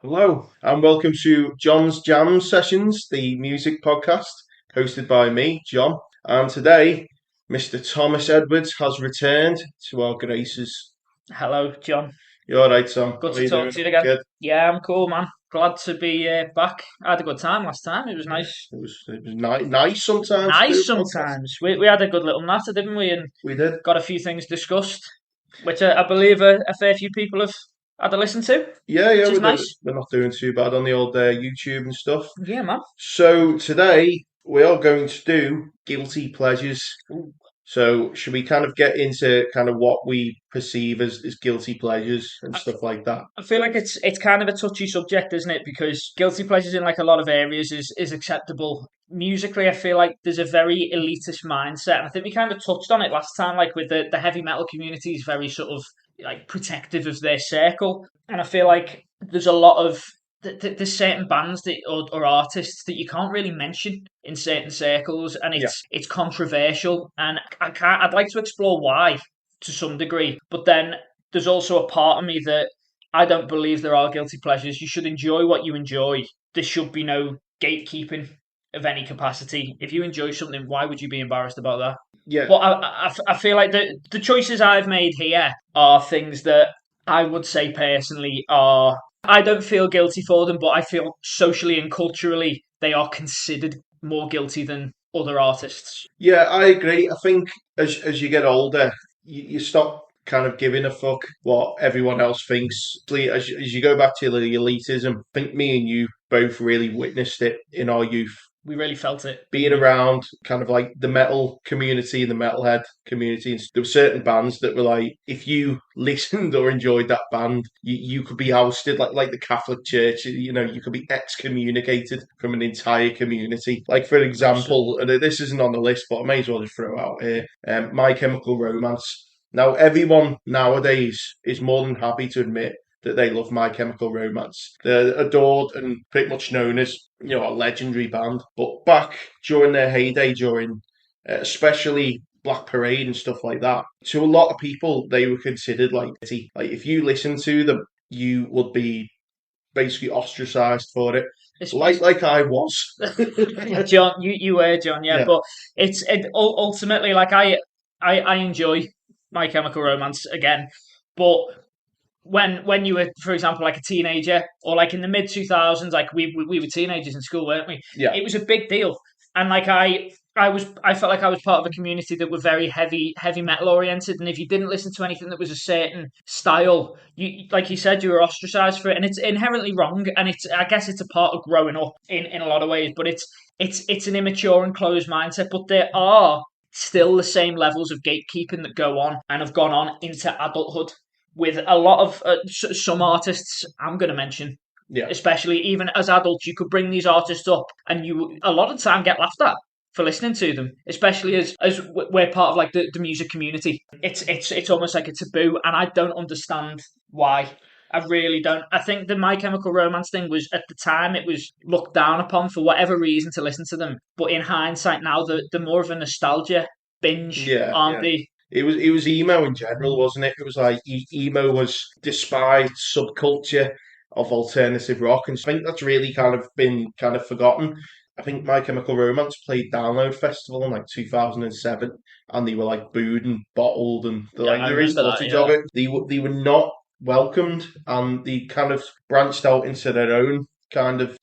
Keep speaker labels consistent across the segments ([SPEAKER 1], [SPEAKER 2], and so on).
[SPEAKER 1] Hello, and welcome to John's Jam Sessions, the music podcast hosted by me, John. And today, Mr. Thomas Edwards has returned to our graces.
[SPEAKER 2] Hello, John.
[SPEAKER 1] You all right, Tom?
[SPEAKER 2] Good
[SPEAKER 1] How are
[SPEAKER 2] to
[SPEAKER 1] you
[SPEAKER 2] talk
[SPEAKER 1] doing?
[SPEAKER 2] to you again.
[SPEAKER 1] Good.
[SPEAKER 2] Yeah, I'm cool, man. Glad to be back. I had a good time last time. It was
[SPEAKER 1] Yeah,
[SPEAKER 2] nice.
[SPEAKER 1] it was nice sometimes to do
[SPEAKER 2] Nice
[SPEAKER 1] a podcast.
[SPEAKER 2] sometimes. We had a good little natter, didn't we? And
[SPEAKER 1] We did.
[SPEAKER 2] got a few things discussed, which I believe a fair few people have had a listen to,
[SPEAKER 1] Yeah,
[SPEAKER 2] which is
[SPEAKER 1] we did.
[SPEAKER 2] nice.
[SPEAKER 1] We're not doing too bad on the old YouTube and stuff.
[SPEAKER 2] Yeah, man.
[SPEAKER 1] So today we are going to do guilty pleasures.
[SPEAKER 2] Ooh.
[SPEAKER 1] So should we kind of get into kind of what we perceive as guilty pleasures and
[SPEAKER 2] I,
[SPEAKER 1] stuff like that?
[SPEAKER 2] I feel like it's kind of a touchy subject, isn't it? Because guilty pleasures in like a lot of areas is acceptable. Musically, I feel like there's a very elitist mindset, and I think we kind of touched on it last time, like with the heavy metal community is very sort of like protective of their circle, and I feel like there's a lot of there's certain bands that or artists that you can't really mention in certain circles, and
[SPEAKER 1] Yeah.
[SPEAKER 2] it's controversial, and I'd like to explore why to some degree, but then there's also a part of me that I don't believe there are guilty pleasures. You should enjoy what you enjoy. There should be no gatekeeping of any capacity. If you enjoy something, why would you be embarrassed about that?
[SPEAKER 1] Yeah,
[SPEAKER 2] But I feel like the choices I've made here are things that I would say personally are. I don't feel guilty for them, but I feel socially and culturally they are considered more guilty than other artists.
[SPEAKER 1] yeah, I agree. I think as you get older, you stop kind of giving a fuck what everyone else thinks. As you go back to the elitism, I think me and you both really witnessed it in our youth.
[SPEAKER 2] We really felt it, didn't
[SPEAKER 1] Being
[SPEAKER 2] we?
[SPEAKER 1] around kind of like the metal community and the metalhead community, and there were certain bands that were like, if you listened or enjoyed that band, you could be ousted, like the Catholic Church. You could be excommunicated from an entire community. Like for
[SPEAKER 2] Awesome.
[SPEAKER 1] example, and this isn't on the list, but I may as well just throw it out here. My Chemical Romance. Now, everyone nowadays is more than happy to admit that they love My Chemical Romance. They're adored and pretty much known as a legendary band. But back during their heyday, during especially Black Parade and stuff like that, to a lot of people, they were considered like if you listen to them, you would be basically ostracized for it, like
[SPEAKER 2] Especially,
[SPEAKER 1] like I was.
[SPEAKER 2] John, you were John, yeah,
[SPEAKER 1] Yeah,
[SPEAKER 2] but ultimately like I enjoy My Chemical Romance again, but when you were, for example, like a teenager or like in the mid 2000s, like we were teenagers in school, weren't we?
[SPEAKER 1] yeah,
[SPEAKER 2] It was a big deal, and like I felt like I was part of a community that were very heavy metal oriented, and if you didn't listen to anything that was a certain style, you like you said, you were ostracized for it, and it's inherently wrong, and it's I guess it's a part of growing up in a lot of ways, but it's an immature and closed mindset, but there are still the same levels of gatekeeping that go on and have gone on into adulthood with a lot of some artists I'm going to mention,
[SPEAKER 1] yeah.
[SPEAKER 2] especially even as adults, you could bring these artists up and you a lot of the time get laughed at for listening to them, especially as we're part of like the music community. It's almost like a taboo, and I don't understand why. I really don't. I think the My Chemical Romance thing was at the time it was looked down upon for whatever reason to listen to them. But in hindsight now, the more of a nostalgia binge,
[SPEAKER 1] Yeah,
[SPEAKER 2] aren't
[SPEAKER 1] yeah.
[SPEAKER 2] they?
[SPEAKER 1] It was emo in general, wasn't it? It was like emo was despised subculture of alternative rock, and I think that's really kind of been kind of forgotten. I think My Chemical Romance played Download Festival in like 2007, and they were like booed and bottled, and
[SPEAKER 2] Yeah, I
[SPEAKER 1] there is
[SPEAKER 2] remember that.
[SPEAKER 1] footage of
[SPEAKER 2] Yeah.
[SPEAKER 1] it. They were not welcomed, and they kind of branched out into their own kind of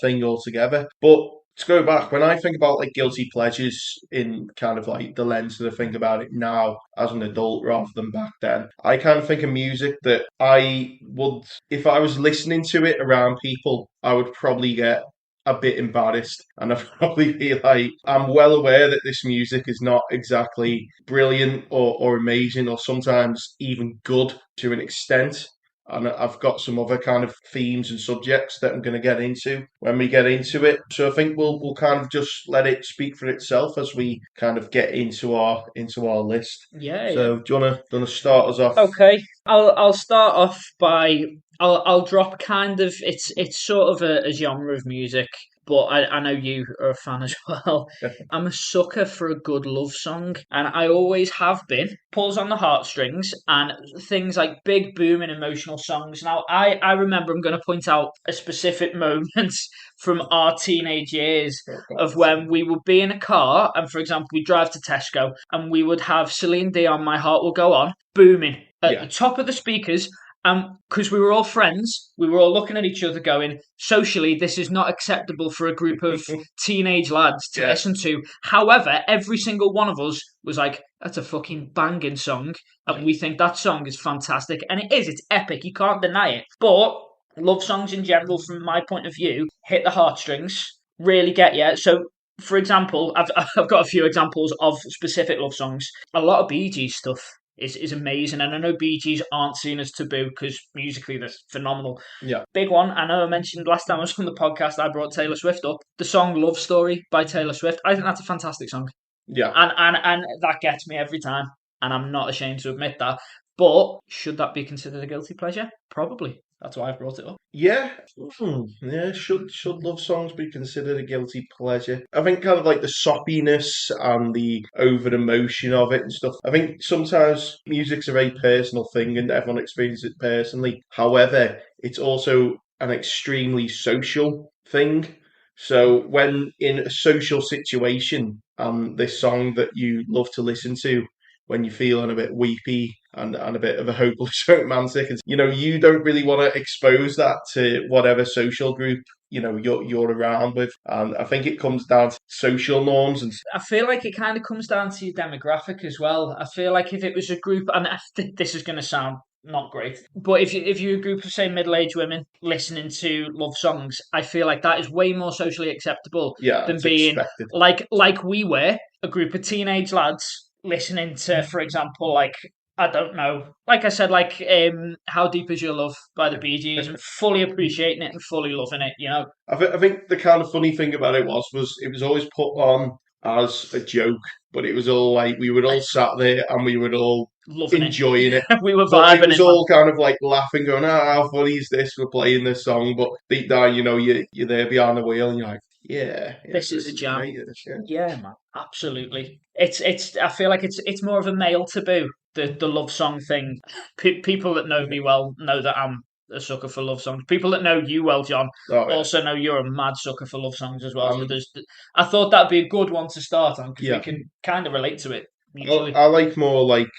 [SPEAKER 1] thing altogether. But to go back, when I think about like guilty pleasures in kind of like the lens that I think about it now as an adult rather than back then, I kind of think of music that I would, if I was listening to it around people, I would probably get a bit embarrassed, and I'd probably be like, I'm well aware that this music is not exactly brilliant or amazing or sometimes even good to an extent, and I've got some other kind of themes and subjects that I'm going to get into when we get into it. So I think we'll kind of just let it speak for itself as we kind of get into our list.
[SPEAKER 2] Yeah, yeah.
[SPEAKER 1] So do you wanna start us off?
[SPEAKER 2] Okay, I'll start off by I'll drop kind of it's sort of a genre of music, but I know you are a fan as well. I'm a sucker for a good love song, and I always have been. Pulls on the heartstrings, and things like big, booming, emotional songs. Now, I remember I'm going to point out a specific moment from our teenage years of when we would be in a car, and for example, we drive to Tesco, and we would have Celine Dion, My Heart Will Go On, booming at the
[SPEAKER 1] Yeah.
[SPEAKER 2] top of the speakers, because we were all friends, we were all looking at each other going, socially, this is not acceptable for a group of teenage lads to
[SPEAKER 1] Yeah.
[SPEAKER 2] listen to. However, every single one of us was like, that's a fucking banging song. And we think that song is fantastic. And it is, it's epic. You can't deny it. But love songs in general, from my point of view, hit the heartstrings, really get you. So, for example, I've got a few examples of specific love songs. A lot of Bee Gees stuff is amazing. And I know Bee Gees aren't seen as taboo because musically they're phenomenal.
[SPEAKER 1] Yeah.
[SPEAKER 2] Big one, I know I mentioned last time I was on the podcast, I brought Taylor Swift up. The song Love Story by Taylor Swift. I think that's a fantastic song.
[SPEAKER 1] Yeah.
[SPEAKER 2] And that gets me every time. And I'm not ashamed to admit that. But should that be considered a guilty pleasure? Probably. That's why I've brought it up.
[SPEAKER 1] Yeah, yeah. Should love songs be considered a guilty pleasure? I think kind of like the soppiness and the over emotion of it and stuff. I think sometimes music's a very personal thing and everyone experiences it personally. However, it's also an extremely social thing. So when in a social situation, this song that you love to listen to when you're feeling a bit weepy and a bit of a hopeless romantic, and you don't really want to expose that to whatever social group you're around with. And I think it comes down to social norms and
[SPEAKER 2] I feel like it kind of comes down to your demographic as well. I feel like if it was a group, and this is going to sound not great, but if you're a group of say middle-aged women listening to love songs, I feel like that is way more socially acceptable
[SPEAKER 1] yeah,
[SPEAKER 2] than
[SPEAKER 1] it's
[SPEAKER 2] being
[SPEAKER 1] expected.
[SPEAKER 2] like we were a group of teenage lads listening to, for example, like I don't know, like I said, like "How Deep Is Your Love" by the Bee Gees, and fully appreciating it and fully loving it.
[SPEAKER 1] I think the kind of funny thing about it was it was always put on as a joke, but it was all like we were all sat there and we were all
[SPEAKER 2] Loving it.
[SPEAKER 1] enjoying it.
[SPEAKER 2] We were
[SPEAKER 1] But it
[SPEAKER 2] vibing
[SPEAKER 1] was
[SPEAKER 2] it, man.
[SPEAKER 1] all kind of like laughing, going, how funny is this? We're playing this song. But deep down, you're there behind the wheel and you're like, yeah,
[SPEAKER 2] This is
[SPEAKER 1] this
[SPEAKER 2] a
[SPEAKER 1] is
[SPEAKER 2] jam.
[SPEAKER 1] great. This, yeah.
[SPEAKER 2] Yeah, man, absolutely. It's. I feel like it's more of a male taboo. The love song thing. People that know me well know that I'm a sucker for love songs. People that know you well, John,
[SPEAKER 1] Oh, yeah.
[SPEAKER 2] also know you're a mad sucker for love songs as well. So
[SPEAKER 1] Um,
[SPEAKER 2] there's. I thought that'd be a good one to start on because we
[SPEAKER 1] yeah.
[SPEAKER 2] can kind of relate to it
[SPEAKER 1] I,
[SPEAKER 2] mutually.
[SPEAKER 1] I like more like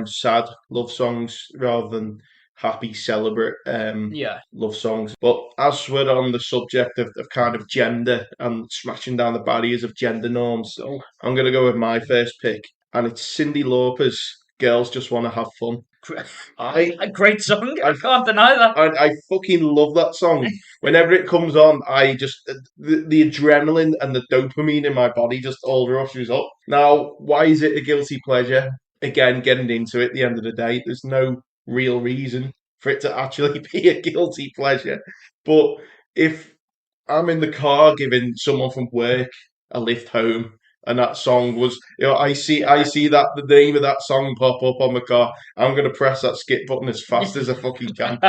[SPEAKER 1] sad love songs rather than happy celebrate
[SPEAKER 2] Yeah.
[SPEAKER 1] love songs. But as we're on the subject of kind of gender and smashing down the barriers of gender norms,
[SPEAKER 2] Go.
[SPEAKER 1] I'm gonna go with my first pick, and it's Cyndi Lauper's "Girls Just Want to Have Fun." I
[SPEAKER 2] A great song. I
[SPEAKER 1] I
[SPEAKER 2] can't deny that.
[SPEAKER 1] I fucking love that song. Whenever it comes on, I just the adrenaline and the dopamine in my body just all rushes up. Now, why is it a guilty pleasure? Again, getting into it at the end of the day, there's no real reason for it to actually be a guilty pleasure. But if I'm in the car giving someone from work a lift home, and that song was, I see that the name of that song pop up on my car. I'm gonna press that skip button as fast as I fucking can.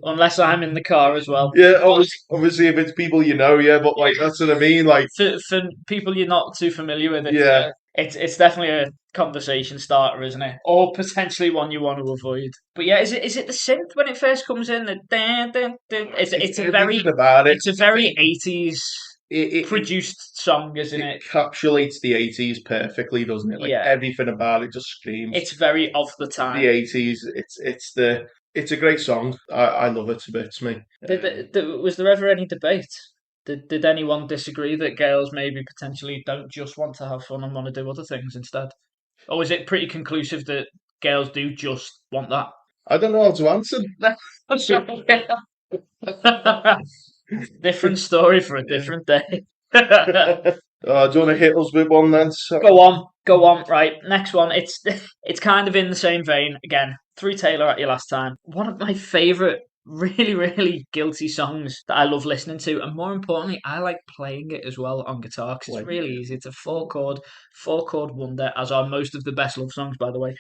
[SPEAKER 2] Unless I'm in the car as well.
[SPEAKER 1] Yeah,
[SPEAKER 2] But
[SPEAKER 1] obviously, if it's people yeah, but like that's what I mean. Like,
[SPEAKER 2] for people you're not too familiar with,
[SPEAKER 1] yeah,
[SPEAKER 2] it's definitely a conversation starter, isn't it? Or potentially one you want to avoid. But yeah, is it the synth when it first comes in? The dun, dun, dun,
[SPEAKER 1] it's everything about it.
[SPEAKER 2] it's a very 80s
[SPEAKER 1] It
[SPEAKER 2] produced song, isn't it?
[SPEAKER 1] encapsulates the 80s perfectly, doesn't it? Like
[SPEAKER 2] Yeah,
[SPEAKER 1] everything about it just screams
[SPEAKER 2] it's very of the
[SPEAKER 1] the
[SPEAKER 2] time.
[SPEAKER 1] 80s. It's a great song. I love it to bits, me.
[SPEAKER 2] Was there ever any debate? Did anyone disagree that girls maybe potentially don't just want to have fun and want to do other things instead? Or was it pretty conclusive that girls do just want that?
[SPEAKER 1] I don't know how to answer.
[SPEAKER 2] Different story for a
[SPEAKER 1] Yeah.
[SPEAKER 2] different day.
[SPEAKER 1] Do you want to hit us with one then?
[SPEAKER 2] Go on. Right, next one. It's kind of in the same vein again. Threw Taylor at you last time. One of my favourite, really, really guilty songs that I love listening to, and more importantly, I like playing it as well on guitar because it's really easy. It's a four chord wonder, as are most of the best love songs, by the way.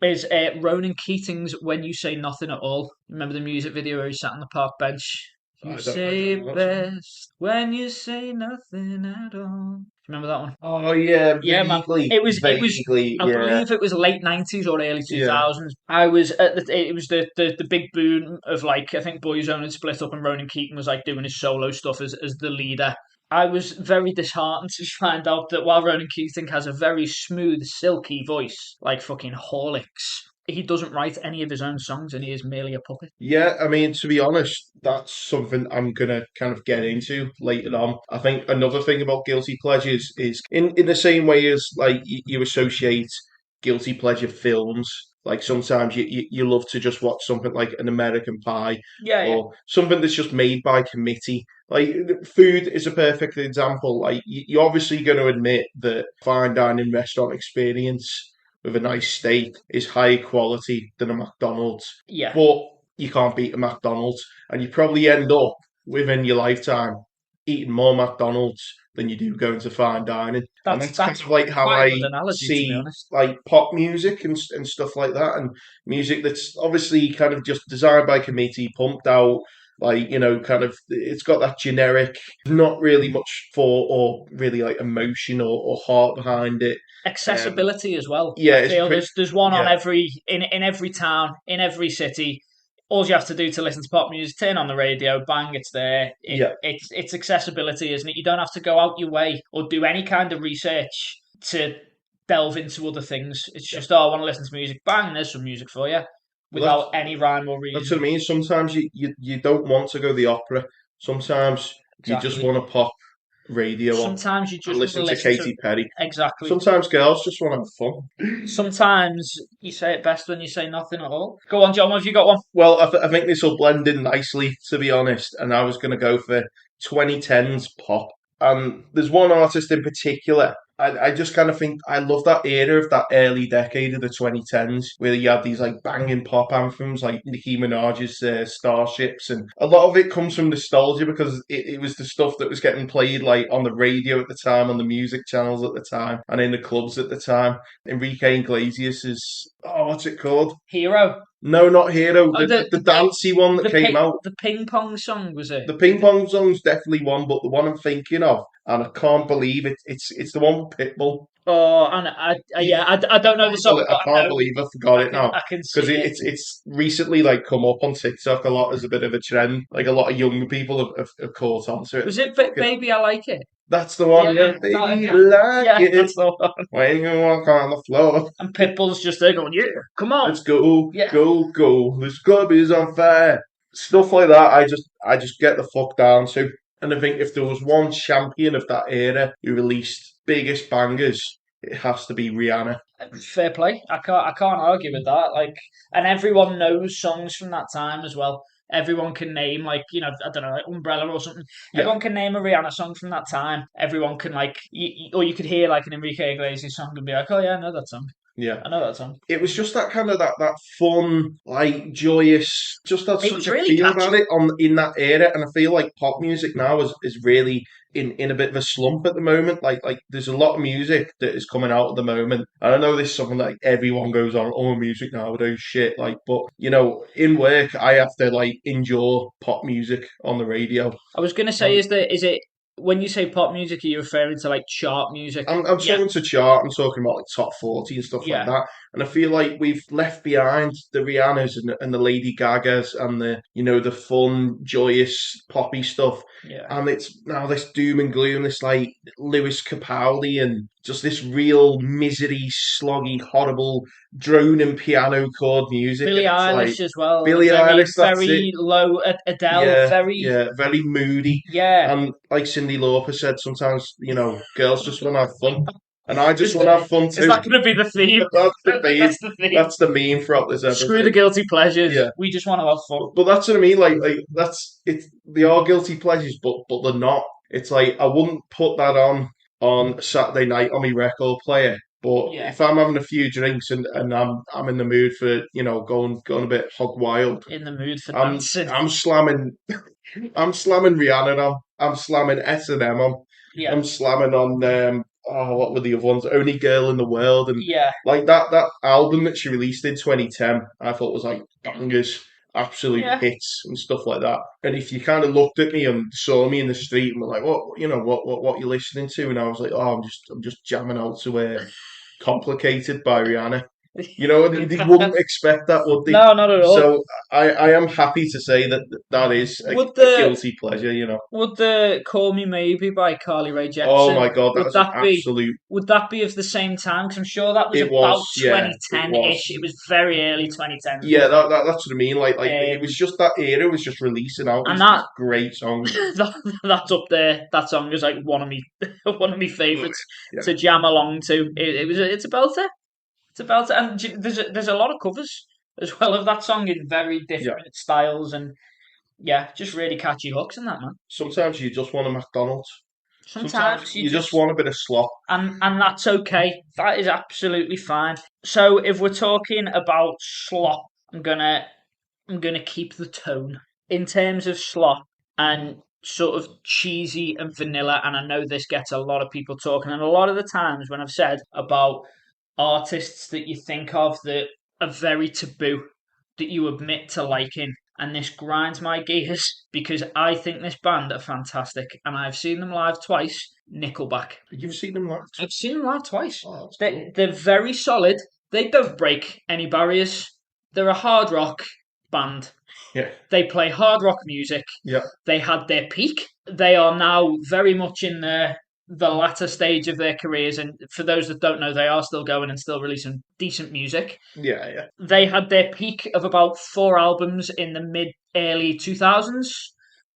[SPEAKER 2] Is Ronan Keating's "When You Say Nothing at All"? Remember the music video where he sat on the park bench You
[SPEAKER 1] I
[SPEAKER 2] say
[SPEAKER 1] don't know
[SPEAKER 2] it
[SPEAKER 1] that song.
[SPEAKER 2] best when you say nothing at all. Remember that one?
[SPEAKER 1] Oh yeah,
[SPEAKER 2] Yeah, man.
[SPEAKER 1] vaguely,
[SPEAKER 2] It was.
[SPEAKER 1] vaguely,
[SPEAKER 2] I
[SPEAKER 1] yeah,
[SPEAKER 2] believe it was late '90s or early
[SPEAKER 1] yeah.
[SPEAKER 2] 2000s. I was at the. It was the big boom of like I think Boyzone had split up and Ronan Keating was like doing his solo stuff as the leader. I was very disheartened to find out that while Ronan Keating has a very smooth, silky voice, like fucking Horlicks, he doesn't write any of his own songs and he is merely a puppet.
[SPEAKER 1] Yeah, I mean, to be honest, that's something I'm gonna kind of get into later on. I think another thing about guilty pleasures is in the same way as like you associate guilty pleasure films. Like sometimes you love to just watch something like an American Pie
[SPEAKER 2] Yeah, yeah,
[SPEAKER 1] or something that's just made by committee. Like food is a perfect example. Like you're obviously going to admit that fine dining restaurant experience with a nice steak is higher quality than a McDonald's,
[SPEAKER 2] yeah.
[SPEAKER 1] but you can't beat a McDonald's, and you probably end up within your lifetime eating more McDonald's than you do going to fine dining, and
[SPEAKER 2] That's
[SPEAKER 1] that's kind
[SPEAKER 2] that's
[SPEAKER 1] of like how
[SPEAKER 2] quite a good
[SPEAKER 1] I
[SPEAKER 2] analogy to be
[SPEAKER 1] see
[SPEAKER 2] honest.
[SPEAKER 1] like pop music and stuff like that, and music that's obviously kind of just designed by committee, pumped out. Like, kind of, it's got that generic, not really much for or really like emotion or heart behind it. Um,
[SPEAKER 2] Accessibility as well.
[SPEAKER 1] yeah,
[SPEAKER 2] I
[SPEAKER 1] it's
[SPEAKER 2] feel
[SPEAKER 1] pretty,
[SPEAKER 2] there's one on
[SPEAKER 1] yeah,
[SPEAKER 2] every in every town, in every city. All you have to do to listen to pop music, turn on the radio, bang, it's there.
[SPEAKER 1] yeah.
[SPEAKER 2] It's accessibility, isn't it? You don't have to go out your way or do any kind of research to delve into other things. It's
[SPEAKER 1] Yeah.
[SPEAKER 2] just, oh, I want to listen to music, bang, there's some music for you,
[SPEAKER 1] Well,
[SPEAKER 2] without any rhyme or
[SPEAKER 1] that's what
[SPEAKER 2] reason.
[SPEAKER 1] I mean. Sometimes you don't want to go the opera. Sometimes you just
[SPEAKER 2] Exactly.
[SPEAKER 1] want to pop radio on
[SPEAKER 2] Sometimes you
[SPEAKER 1] and
[SPEAKER 2] just want to
[SPEAKER 1] listen to
[SPEAKER 2] listen to
[SPEAKER 1] Katy Perry.
[SPEAKER 2] exactly.
[SPEAKER 1] Sometimes girls just want to have fun.
[SPEAKER 2] Sometimes you say it best when you say nothing at all. Go on, John. Have you got one?
[SPEAKER 1] Well, I think this will blend in nicely, to be honest. And I was going to go for 2010s pop. And there's one artist in particular. I just kind of think I love that era of that early decade of the 2010s where you had these like banging pop anthems like Nicki Minaj's Starships. And a lot of it comes from nostalgia because it was the stuff that was getting played like on the radio at the time, on the music channels at the time, and in the clubs at the time. Enrique Iglesias is, oh, what's it called?
[SPEAKER 2] Hero.
[SPEAKER 1] No, not Hero.
[SPEAKER 2] Oh,
[SPEAKER 1] The dancey one that came out.
[SPEAKER 2] the ping pong song was it?
[SPEAKER 1] The ping pong song's definitely one, but the one I'm thinking of, and I can't believe it. It's the one with Pitbull.
[SPEAKER 2] Oh, and yeah, I don't know the song,
[SPEAKER 1] I
[SPEAKER 2] but I
[SPEAKER 1] can't
[SPEAKER 2] know
[SPEAKER 1] believe I forgot it now
[SPEAKER 2] I can
[SPEAKER 1] because
[SPEAKER 2] see it.
[SPEAKER 1] it's recently like come up on TikTok a lot as a bit of a trend. Like a lot of young people have caught on to it.
[SPEAKER 2] Was it
[SPEAKER 1] Fuck it.
[SPEAKER 2] Baby I Like It?
[SPEAKER 1] That's the one,
[SPEAKER 2] Yeah,
[SPEAKER 1] yeah, baby,
[SPEAKER 2] yeah,
[SPEAKER 1] like
[SPEAKER 2] yeah,
[SPEAKER 1] it
[SPEAKER 2] that's the one.
[SPEAKER 1] when you walk on the floor.
[SPEAKER 2] And Pitbull's just there going, yeah, come on,
[SPEAKER 1] Let's go,
[SPEAKER 2] yeah.
[SPEAKER 1] go, go. This club is on fire. Stuff like that. I just get the fuck down to. And I think if there was one champion of that era who released biggest bangers, it has to be Rihanna.
[SPEAKER 2] Fair play. I can't argue with that. Like, and everyone knows songs from that time as well. Everyone can name like I don't know like Umbrella or something.
[SPEAKER 1] Yeah,
[SPEAKER 2] Everyone can name a Rihanna song from that time. Everyone can like or you could hear like an Enrique Iglesias song and be like, oh yeah, I know that song.
[SPEAKER 1] yeah.
[SPEAKER 2] I know that song.
[SPEAKER 1] It was just that kind of that fun, like joyous, just had
[SPEAKER 2] It
[SPEAKER 1] such
[SPEAKER 2] was
[SPEAKER 1] a
[SPEAKER 2] really
[SPEAKER 1] feel about
[SPEAKER 2] catchy.
[SPEAKER 1] it on in that era. And I feel like pop music now is really in a bit of a slump at the moment. Like there's a lot of music that is coming out at the moment. And I know this is something like everyone goes on, oh music nowadays shit. Like, but in work I have to like endure pop music on the radio.
[SPEAKER 2] I was gonna say,
[SPEAKER 1] And
[SPEAKER 2] is it when you say pop music, are you referring to like chart music?
[SPEAKER 1] I'm
[SPEAKER 2] Yeah,
[SPEAKER 1] talking to chart. I'm talking about like top 40 and stuff like
[SPEAKER 2] yeah,
[SPEAKER 1] that. And I feel like we've left behind the Rihannas and the Lady Gagas and the fun, joyous, poppy stuff.
[SPEAKER 2] yeah.
[SPEAKER 1] And it's now this doom and gloom, this like Lewis Capaldi and just this real misery, sloggy, horrible drone and piano chord music.
[SPEAKER 2] Billie
[SPEAKER 1] And it's like
[SPEAKER 2] Eilish as well.
[SPEAKER 1] Billie
[SPEAKER 2] Very
[SPEAKER 1] Eilish, that's it.
[SPEAKER 2] very low. Adele.
[SPEAKER 1] Yeah,
[SPEAKER 2] Very
[SPEAKER 1] yeah, very moody.
[SPEAKER 2] yeah.
[SPEAKER 1] And like Cindy Lauper said, sometimes, girls just want to have fun. And I just
[SPEAKER 2] Is,
[SPEAKER 1] want to have fun
[SPEAKER 2] is
[SPEAKER 1] too.
[SPEAKER 2] that going to be the theme?
[SPEAKER 1] That's the
[SPEAKER 2] That's
[SPEAKER 1] meme.
[SPEAKER 2] the theme.
[SPEAKER 1] That's the meme throughout this
[SPEAKER 2] Screw the
[SPEAKER 1] episode.
[SPEAKER 2] guilty pleasures.
[SPEAKER 1] Yeah.
[SPEAKER 2] We just want to have fun.
[SPEAKER 1] But that's what I mean. Like that's it. They are guilty pleasures, but they're not. It's like I wouldn't put that on Saturday night on my record player. But
[SPEAKER 2] Yeah.
[SPEAKER 1] if I'm having a few drinks and I'm in the mood for going a bit hog wild,
[SPEAKER 2] In the mood for
[SPEAKER 1] I'm
[SPEAKER 2] dancing.
[SPEAKER 1] I'm slamming I'm slamming Rihanna on. I'm slamming S&M on.
[SPEAKER 2] Yeah.
[SPEAKER 1] I'm slamming on what were the other ones? Only Girl in the World and
[SPEAKER 2] Yeah.
[SPEAKER 1] like that album that she released in 2010. I thought was like bangers. absolute
[SPEAKER 2] Yeah.
[SPEAKER 1] hits and stuff like that. And if you kind of looked at me and saw me in the street and were like, "What, what you listening to?" and I was like, "Oh, I'm just jamming out to Complicated by Rihanna." They wouldn't expect that, would they?
[SPEAKER 2] No, not at all.
[SPEAKER 1] So I am happy to say that that is
[SPEAKER 2] Would
[SPEAKER 1] a
[SPEAKER 2] the
[SPEAKER 1] guilty pleasure.
[SPEAKER 2] would the Call Me Maybe by Carly Rae
[SPEAKER 1] Oh my
[SPEAKER 2] Jepsen,
[SPEAKER 1] God, that
[SPEAKER 2] would
[SPEAKER 1] was an
[SPEAKER 2] that be
[SPEAKER 1] absolute.
[SPEAKER 2] would that be of the same time? Because I'm sure that was
[SPEAKER 1] It
[SPEAKER 2] about
[SPEAKER 1] was, yeah, it
[SPEAKER 2] 2010-ish. It
[SPEAKER 1] was.
[SPEAKER 2] was very early 2010s,
[SPEAKER 1] Yeah,
[SPEAKER 2] but
[SPEAKER 1] that's what I mean. Like it was
[SPEAKER 2] um,
[SPEAKER 1] just that era was just releasing out
[SPEAKER 2] and
[SPEAKER 1] these
[SPEAKER 2] that
[SPEAKER 1] great songs.
[SPEAKER 2] that's up there. That song is like one of me one of my
[SPEAKER 1] Oh,
[SPEAKER 2] favourites
[SPEAKER 1] yeah,
[SPEAKER 2] to jam along to. It's a belter. It's a belter, and there's a lot of covers as well of that song in very
[SPEAKER 1] yeah.
[SPEAKER 2] different styles, and yeah, just really catchy hooks in that, man.
[SPEAKER 1] Sometimes you just want a McDonald's. Sometimes
[SPEAKER 2] Sometimes you
[SPEAKER 1] you just
[SPEAKER 2] just
[SPEAKER 1] want a bit of slop.
[SPEAKER 2] and that's okay. That is absolutely fine. So if we're talking about slop, I'm gonna I'm gonna keep the tone in terms of slop and sort of cheesy and vanilla. And I know this gets a lot of people talking, and a lot of the times when I've said about artists that you think of that are very taboo, that you admit to liking. And this grinds my gears because I think this band are fantastic, and I've seen them live twice. Nickelback.
[SPEAKER 1] You've seen them live?
[SPEAKER 2] I've seen them live twice.
[SPEAKER 1] Oh, that's cool.
[SPEAKER 2] They're very solid. They don't break any barriers. They're a hard rock band.
[SPEAKER 1] Yeah,
[SPEAKER 2] They play hard rock music.
[SPEAKER 1] yeah,
[SPEAKER 2] They had their peak. They are now very much in the latter stage of their careers, and for those that don't know, they are still going and still releasing decent music.
[SPEAKER 1] yeah, yeah.
[SPEAKER 2] They had their peak of about 4 albums in the mid early 2000s.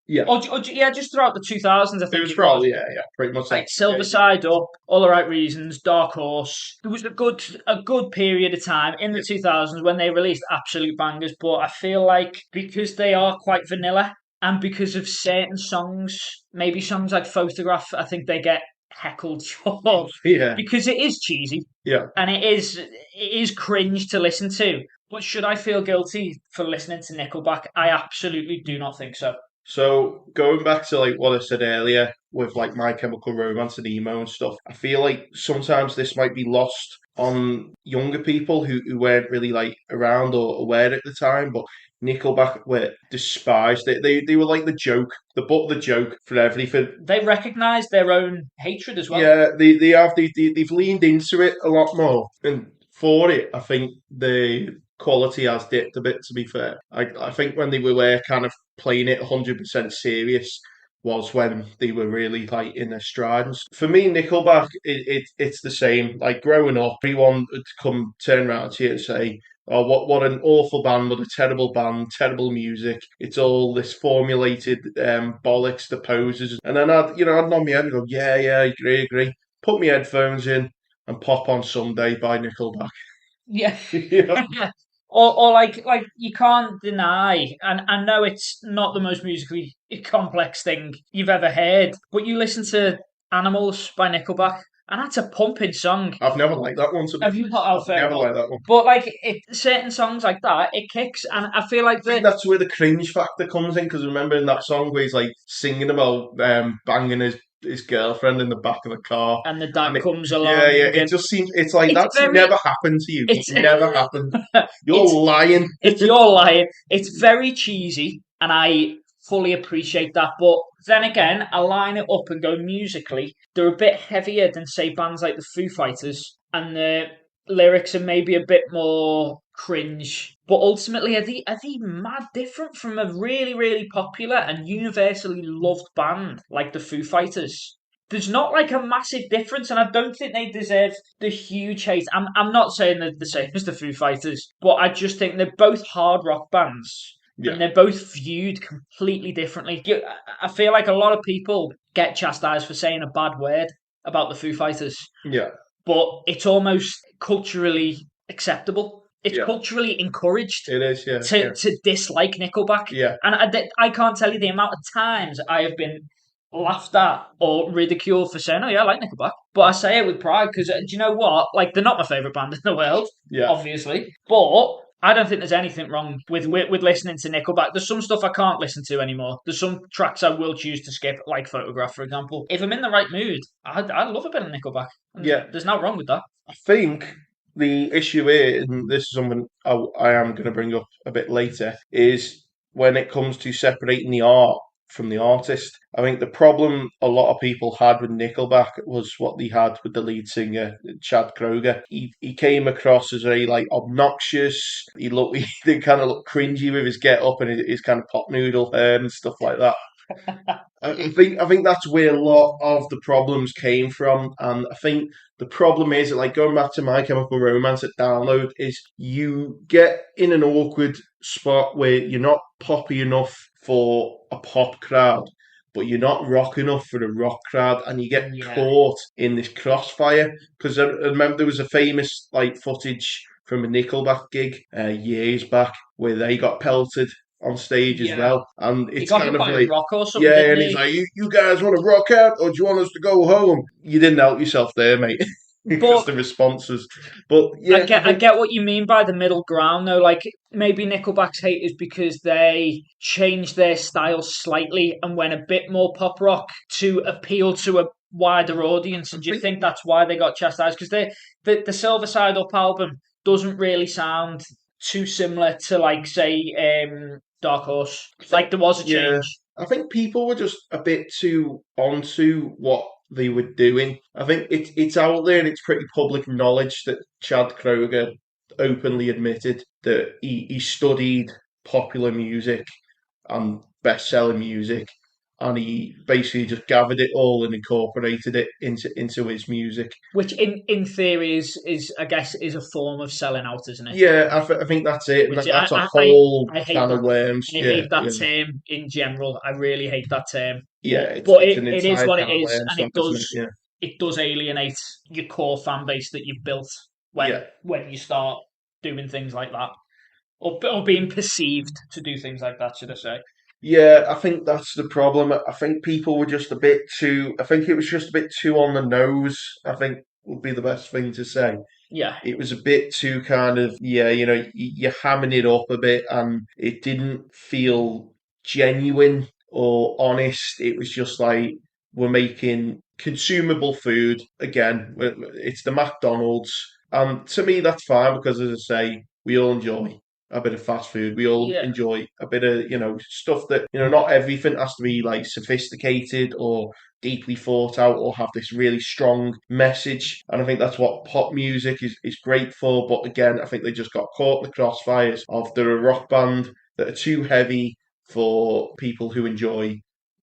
[SPEAKER 1] Yeah,
[SPEAKER 2] Or yeah, just throughout the 2000s, I
[SPEAKER 1] it
[SPEAKER 2] think
[SPEAKER 1] was
[SPEAKER 2] it was.
[SPEAKER 1] probably yeah, pretty much
[SPEAKER 2] Like
[SPEAKER 1] that. Yeah,
[SPEAKER 2] Silver Side Up, All the Right Reasons, Dark Horse. There was a good period of time in the
[SPEAKER 1] yeah,
[SPEAKER 2] 2000s when they released absolute bangers, but I feel like because they are quite vanilla and because of certain songs, maybe songs like Photograph, I think they get heckled for
[SPEAKER 1] yeah,
[SPEAKER 2] because it is cheesy
[SPEAKER 1] yeah.
[SPEAKER 2] and it is cringe to listen to. But should I feel guilty for listening to Nickelback? I absolutely do not think so.
[SPEAKER 1] So going back to like what I said earlier with like My Chemical Romance and emo and stuff, I feel like sometimes this might be lost on younger people who weren't really like around or aware at the time, but Nickelback were despised. They were like the joke, the butt of the joke for everything.
[SPEAKER 2] They recognise their own hatred as well.
[SPEAKER 1] Yeah, they've leaned into it a lot more, and for it, I think the quality has dipped a bit. To be fair, I think when they were kind of playing it 100% serious was when they were really like in their stride. For me, Nickelback, it's the same. Like growing up, everyone would come turn around to you and say, "Oh, what an awful band! What a terrible band! Terrible music! It's all this formulated bollocks, the poses." And then I'd nod my head and go, "Yeah, yeah, I agree. Put my headphones in and pop on Sunday by Nickelback."
[SPEAKER 2] Yeah.
[SPEAKER 1] Yeah,
[SPEAKER 2] Or like you can't deny, and I know it's not the most musically complex thing you've ever heard, but you listen to Animals by Nickelback, and that's a pumping song.
[SPEAKER 1] I've never liked that one. To be
[SPEAKER 2] Have you not? Oh,
[SPEAKER 1] I've
[SPEAKER 2] fair
[SPEAKER 1] never
[SPEAKER 2] enough.
[SPEAKER 1] liked that one.
[SPEAKER 2] But like certain songs like that, it kicks, and I feel like
[SPEAKER 1] I think that's where the cringe factor comes in because remember in that song where he's like singing about banging his girlfriend in the back of the car,
[SPEAKER 2] and the dad
[SPEAKER 1] and
[SPEAKER 2] comes
[SPEAKER 1] yeah,
[SPEAKER 2] along,
[SPEAKER 1] yeah, it
[SPEAKER 2] and
[SPEAKER 1] just seems it's like
[SPEAKER 2] it's
[SPEAKER 1] that's
[SPEAKER 2] very,
[SPEAKER 1] never happened to you. It
[SPEAKER 2] it's
[SPEAKER 1] never happened. You're
[SPEAKER 2] it's
[SPEAKER 1] lying.
[SPEAKER 2] it's your lying. It's very cheesy, and I fully appreciate that. But then again, I line it up and go musically. They're a bit heavier than say bands like the Foo Fighters, and the lyrics are maybe a bit more cringe. But ultimately, are they mad different from a really really popular and universally loved band like the Foo Fighters? There's not like a massive difference, and I don't think they deserve the huge hate. I'm not saying they're the same as the Foo Fighters, but I just think they're both hard rock bands.
[SPEAKER 1] Yeah,
[SPEAKER 2] And they're both viewed completely differently. I feel like a lot of people get chastised for saying a bad word about the Foo Fighters,
[SPEAKER 1] yeah,
[SPEAKER 2] but it's almost culturally acceptable. It's
[SPEAKER 1] yeah.
[SPEAKER 2] culturally encouraged
[SPEAKER 1] It is. Yeah, yeah,
[SPEAKER 2] to dislike Nickelback.
[SPEAKER 1] yeah,
[SPEAKER 2] And I can't tell you the amount of times I have been laughed at or ridiculed for saying, "Oh yeah, I like Nickelback," but I say it with pride because do you know what? Like they're not my favorite band in the world,
[SPEAKER 1] yeah,
[SPEAKER 2] obviously, but I don't think there's anything wrong with listening to Nickelback. There's some stuff I can't listen to anymore. There's some tracks I will choose to skip, like Photograph, for example. If I'm in the right mood, I love a bit of Nickelback, and
[SPEAKER 1] yeah.
[SPEAKER 2] there's nothing wrong with that.
[SPEAKER 1] I think. the issue is, and this is something I am going to bring up a bit later, is when it comes to separating the art from the artist. I think the problem a lot of people had with Nickelback was what they had with the lead singer Chad Kroger. He came across as very like obnoxious. He did kind of look cringy with his get up and his kind of pop noodle hair and stuff like that. I think that's where a lot of the problems came from, and I think the problem is like going back to My Chemical Romance at Download is you get in an awkward spot where you're not poppy enough for a pop crowd, but you're not rock enough for the rock crowd, and you get
[SPEAKER 2] Yeah,
[SPEAKER 1] caught in this crossfire. Because I remember there was a famous like footage from a Nickelback gig years back where they got pelted on stage as
[SPEAKER 2] yeah.
[SPEAKER 1] well, and
[SPEAKER 2] He
[SPEAKER 1] it's
[SPEAKER 2] got
[SPEAKER 1] kind
[SPEAKER 2] hit
[SPEAKER 1] of
[SPEAKER 2] by a
[SPEAKER 1] like
[SPEAKER 2] rock or something,
[SPEAKER 1] yeah,
[SPEAKER 2] didn't
[SPEAKER 1] and he's
[SPEAKER 2] he?
[SPEAKER 1] like, you guys want to rock out or do you want us to go home? You didn't help yourself there, mate, because
[SPEAKER 2] But
[SPEAKER 1] the responses. But
[SPEAKER 2] I
[SPEAKER 1] yeah, I
[SPEAKER 2] get I
[SPEAKER 1] think
[SPEAKER 2] get what you mean by the middle ground though. Like maybe Nickelback's hate is because they changed their style slightly and went a bit more pop rock to appeal to a wider audience.
[SPEAKER 1] I
[SPEAKER 2] And do you
[SPEAKER 1] think
[SPEAKER 2] think that's why they got chastised? Because the Silver Side Up album doesn't really sound too similar to like say Dark Horse.
[SPEAKER 1] I think
[SPEAKER 2] Like there was a
[SPEAKER 1] yeah,
[SPEAKER 2] change.
[SPEAKER 1] I think people were just a bit too onto what they were doing. I think it's out there and it's pretty public knowledge that Chad Kroger openly admitted that he studied popular music and best-selling music, and he basically just gathered it all and incorporated it into his music.
[SPEAKER 2] Which in theory is I guess is a form of selling out, isn't it?
[SPEAKER 1] Yeah, I think that's it, and
[SPEAKER 2] Which
[SPEAKER 1] that's a
[SPEAKER 2] I
[SPEAKER 1] whole
[SPEAKER 2] I hate
[SPEAKER 1] can of
[SPEAKER 2] that.
[SPEAKER 1] worms.
[SPEAKER 2] I
[SPEAKER 1] Yeah,
[SPEAKER 2] hate that
[SPEAKER 1] yeah,
[SPEAKER 2] term in general. I really hate that term.
[SPEAKER 1] yeah.
[SPEAKER 2] But
[SPEAKER 1] It's an
[SPEAKER 2] it is
[SPEAKER 1] entire
[SPEAKER 2] what
[SPEAKER 1] can
[SPEAKER 2] it
[SPEAKER 1] of
[SPEAKER 2] is,
[SPEAKER 1] worms,
[SPEAKER 2] and
[SPEAKER 1] that, isn't it? Yeah,
[SPEAKER 2] it does alienate your core fan base that you've built
[SPEAKER 1] yeah,
[SPEAKER 2] when you start doing things like that, or being perceived to do things like that, should I say?
[SPEAKER 1] yeah. I think that's the problem. I think people were just a bit too. I think it was just a bit too on the nose. I think would be the best thing to say.
[SPEAKER 2] Yeah,
[SPEAKER 1] It was a bit too kind of yeah, you're hamming it up a bit, and it didn't feel genuine or honest. It was just like we're making consumable food again. It's the McDonald's, and to me that's fine because, as I say, we all enjoy a bit of fast food. We all
[SPEAKER 2] yeah,
[SPEAKER 1] enjoy a bit of stuff that not everything has to be like sophisticated or deeply thought out or have this really strong message. And I think that's what pop music is great for. But again, I think they just got caught in the crossfires of they're a rock band that are too heavy for people who enjoy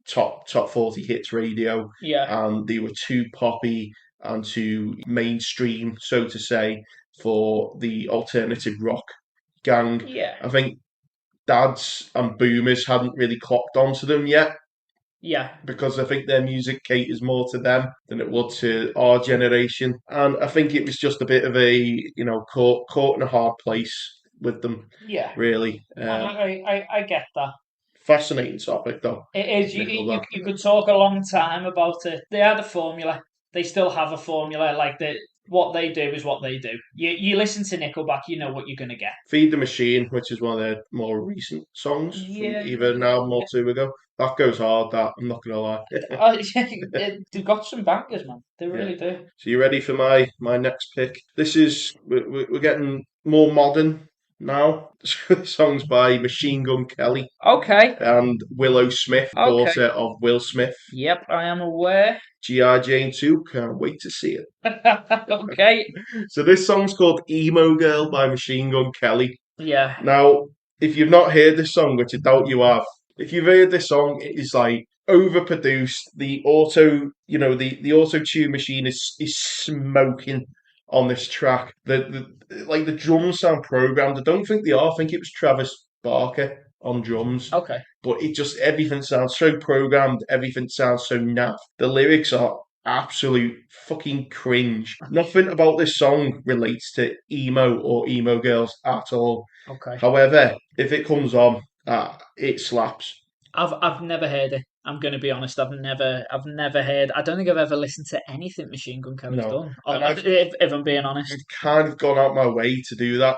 [SPEAKER 1] top 40 hits radio,
[SPEAKER 2] yeah,
[SPEAKER 1] and they were too poppy and too mainstream, so to say, for the alternative rock gang.
[SPEAKER 2] yeah,
[SPEAKER 1] I think dads and boomers hadn't really clocked onto them yet,
[SPEAKER 2] yeah,
[SPEAKER 1] because I think their music caters more to them than it would to our generation. And I think it was just a bit of a, caught in a hard place with them,
[SPEAKER 2] yeah.
[SPEAKER 1] really.
[SPEAKER 2] And I get that.
[SPEAKER 1] Fascinating topic, though.
[SPEAKER 2] It is.
[SPEAKER 1] Nickelback.
[SPEAKER 2] You could talk a long time about it. They had a formula. They still have a formula. Like what they do is what they do. You listen to Nickelback, you know what you're gonna get.
[SPEAKER 1] Feed the Machine, which is one of their more recent songs from
[SPEAKER 2] Yeah,
[SPEAKER 1] either an album or two ago. That goes hard, that, I'm not going to lie.
[SPEAKER 2] they've got some bangers, man. They
[SPEAKER 1] Yeah.
[SPEAKER 2] really do.
[SPEAKER 1] So you ready for my next pick? We're getting more modern now. The song's by Machine Gun Kelly
[SPEAKER 2] Okay,
[SPEAKER 1] and Willow Smith,
[SPEAKER 2] okay.
[SPEAKER 1] daughter of Will Smith.
[SPEAKER 2] Yep, I am aware.
[SPEAKER 1] G.I. Jane 2, can't wait to see it.
[SPEAKER 2] Okay.
[SPEAKER 1] So this song's called Emo Girl by Machine Gun Kelly.
[SPEAKER 2] Yeah.
[SPEAKER 1] Now, if you've not heard this song, which I doubt you have, if you've heard this song, it is like overproduced. The auto tune machine is smoking on this track. The drums sound programmed. I don't think they are. I think it was Travis Barker on drums.
[SPEAKER 2] Okay.
[SPEAKER 1] But it just everything sounds so programmed. Everything sounds so naff. The lyrics are absolute fucking cringe. Nothing about this song relates to emo or emo girls at all.
[SPEAKER 2] Okay.
[SPEAKER 1] However, if it comes on, it slaps.
[SPEAKER 2] I've never heard it. I'm gonna be honest. I've never heard. I don't think I've ever listened to anything Machine Gun Kelly's
[SPEAKER 1] No,
[SPEAKER 2] done.
[SPEAKER 1] and
[SPEAKER 2] If I'm being
[SPEAKER 1] I've
[SPEAKER 2] honest.
[SPEAKER 1] kind of gone out my way to do that.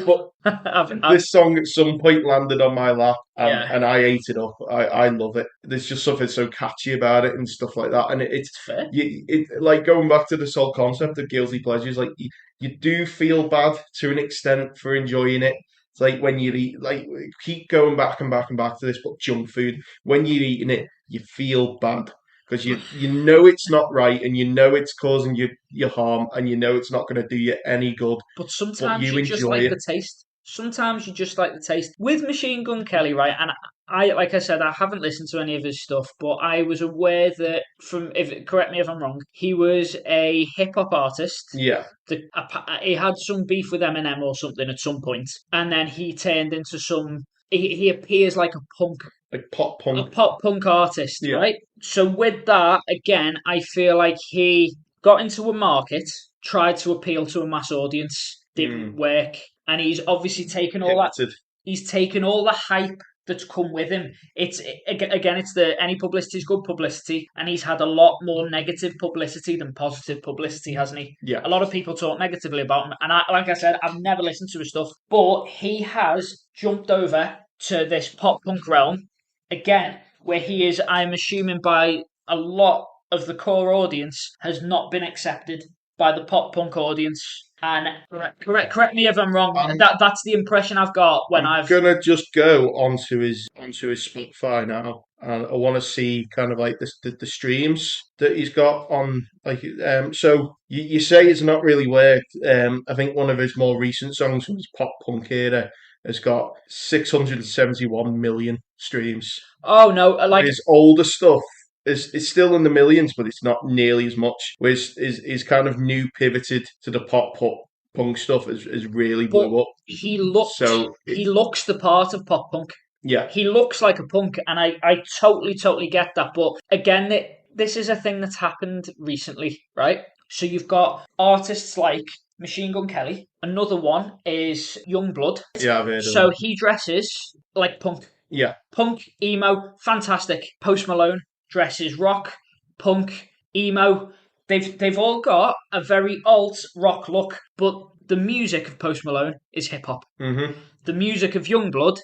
[SPEAKER 1] But
[SPEAKER 2] I've
[SPEAKER 1] this song at some point landed on my lap,
[SPEAKER 2] yeah.
[SPEAKER 1] and I ate it up. I love it. There's just something so catchy about it and stuff like that. And it's
[SPEAKER 2] It's fair.
[SPEAKER 1] like going back to the whole concept of guilty pleasures. Like you do feel bad to an extent for enjoying it. It's like when you eat, like keep going back and back and back to this, but junk food. When you're eating it, you feel bad because you know it's not right, and you know it's causing you harm, and you know it's not going to do you any good,
[SPEAKER 2] But
[SPEAKER 1] but
[SPEAKER 2] sometimes
[SPEAKER 1] you
[SPEAKER 2] you just
[SPEAKER 1] enjoy
[SPEAKER 2] like
[SPEAKER 1] it.
[SPEAKER 2] the taste. Sometimes you just like the taste. With Machine Gun Kelly, right? And like I said, I haven't listened to any of his stuff, but I was aware that if correct me if I'm wrong, he was a hip hop artist.
[SPEAKER 1] Yeah,
[SPEAKER 2] He had some beef with Eminem or something at some point, and then he turned into some. He appears like
[SPEAKER 1] like pop
[SPEAKER 2] a
[SPEAKER 1] punk.
[SPEAKER 2] pop punk artist,
[SPEAKER 1] Yeah.
[SPEAKER 2] right? So with that, again, I feel like he got into a market, tried to appeal to a mass audience, didn't
[SPEAKER 1] Mm.
[SPEAKER 2] work, and he's obviously taken all that.
[SPEAKER 1] Pivoted.
[SPEAKER 2] He's taken all the hype that's come with him. Again, it's the any publicity is good publicity, and he's had a lot more negative publicity than positive publicity, hasn't he?
[SPEAKER 1] Yeah.
[SPEAKER 2] A lot of people talk negatively about him, and like I said, I've never listened to his stuff, but he has jumped over to this pop punk realm again, where he is, I'm assuming, by a lot of the core audience, has not been accepted by the pop punk audience. And correct me if I'm wrong.
[SPEAKER 1] I'm
[SPEAKER 2] That's the impression I've got when
[SPEAKER 1] I'm
[SPEAKER 2] I've.
[SPEAKER 1] gonna just go onto his Spotify now, and I want to see kind of like the streams that he's got on like so you say it's not really worked. I think one of his more recent songs from his pop punk era has got 671 million streams.
[SPEAKER 2] Oh no, like
[SPEAKER 1] His older stuff is still in the millions, but it's not nearly as much. Whereas his kind of new pivoted to the pop punk stuff has really
[SPEAKER 2] but
[SPEAKER 1] blew up. So
[SPEAKER 2] he looks the part of pop punk.
[SPEAKER 1] yeah,
[SPEAKER 2] He looks like a punk, and I totally get that. But again, this is a thing that's happened recently, right? So you've got artists like Machine Gun Kelly. Another one is Youngblood.
[SPEAKER 1] yeah, I've heard of
[SPEAKER 2] So
[SPEAKER 1] them.
[SPEAKER 2] he dresses like punk.
[SPEAKER 1] Yeah.
[SPEAKER 2] Punk, emo, fantastic. Post Malone dresses rock, punk, emo. They've all got a very alt rock look, but the music of Post Malone is hip hop.
[SPEAKER 1] Hmm.
[SPEAKER 2] The music of Youngblood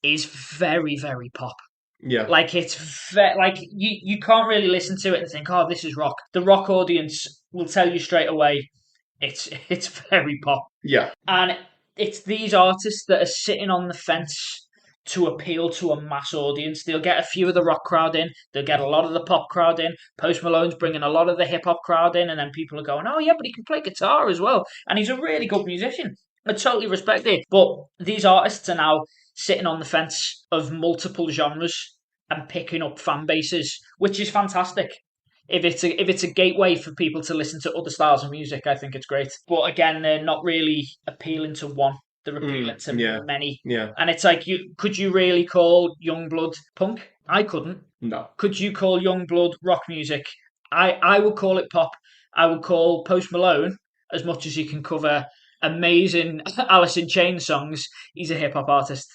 [SPEAKER 2] is very pop.
[SPEAKER 1] Yeah.
[SPEAKER 2] Like like you can't really listen to it and think, oh, this is rock. The rock audience will tell you straight away it's very pop,
[SPEAKER 1] Yeah.
[SPEAKER 2] and it's these artists that are sitting on the fence to appeal to a mass audience. They'll get a few of the rock crowd in, they'll get a lot of the pop crowd in. Post Malone's bringing a lot of the hip hop crowd in, and then people are going, oh yeah, but he can play guitar as well, and he's a really good musician. I totally respect it, but these artists are now sitting on the fence of multiple genres and picking up fan bases, which is fantastic. If it's a gateway for people to listen to other styles of music, I think it's great. But again, they're not really appealing to one. They're appealing to
[SPEAKER 1] Yeah.
[SPEAKER 2] many.
[SPEAKER 1] Yeah.
[SPEAKER 2] And it's like, could you really call Youngblood punk? I couldn't.
[SPEAKER 1] No.
[SPEAKER 2] Could you call Youngblood rock music? I would call it pop. I would call Post Malone, as much as he can cover amazing Alice in Chains songs, he's a hip hop artist.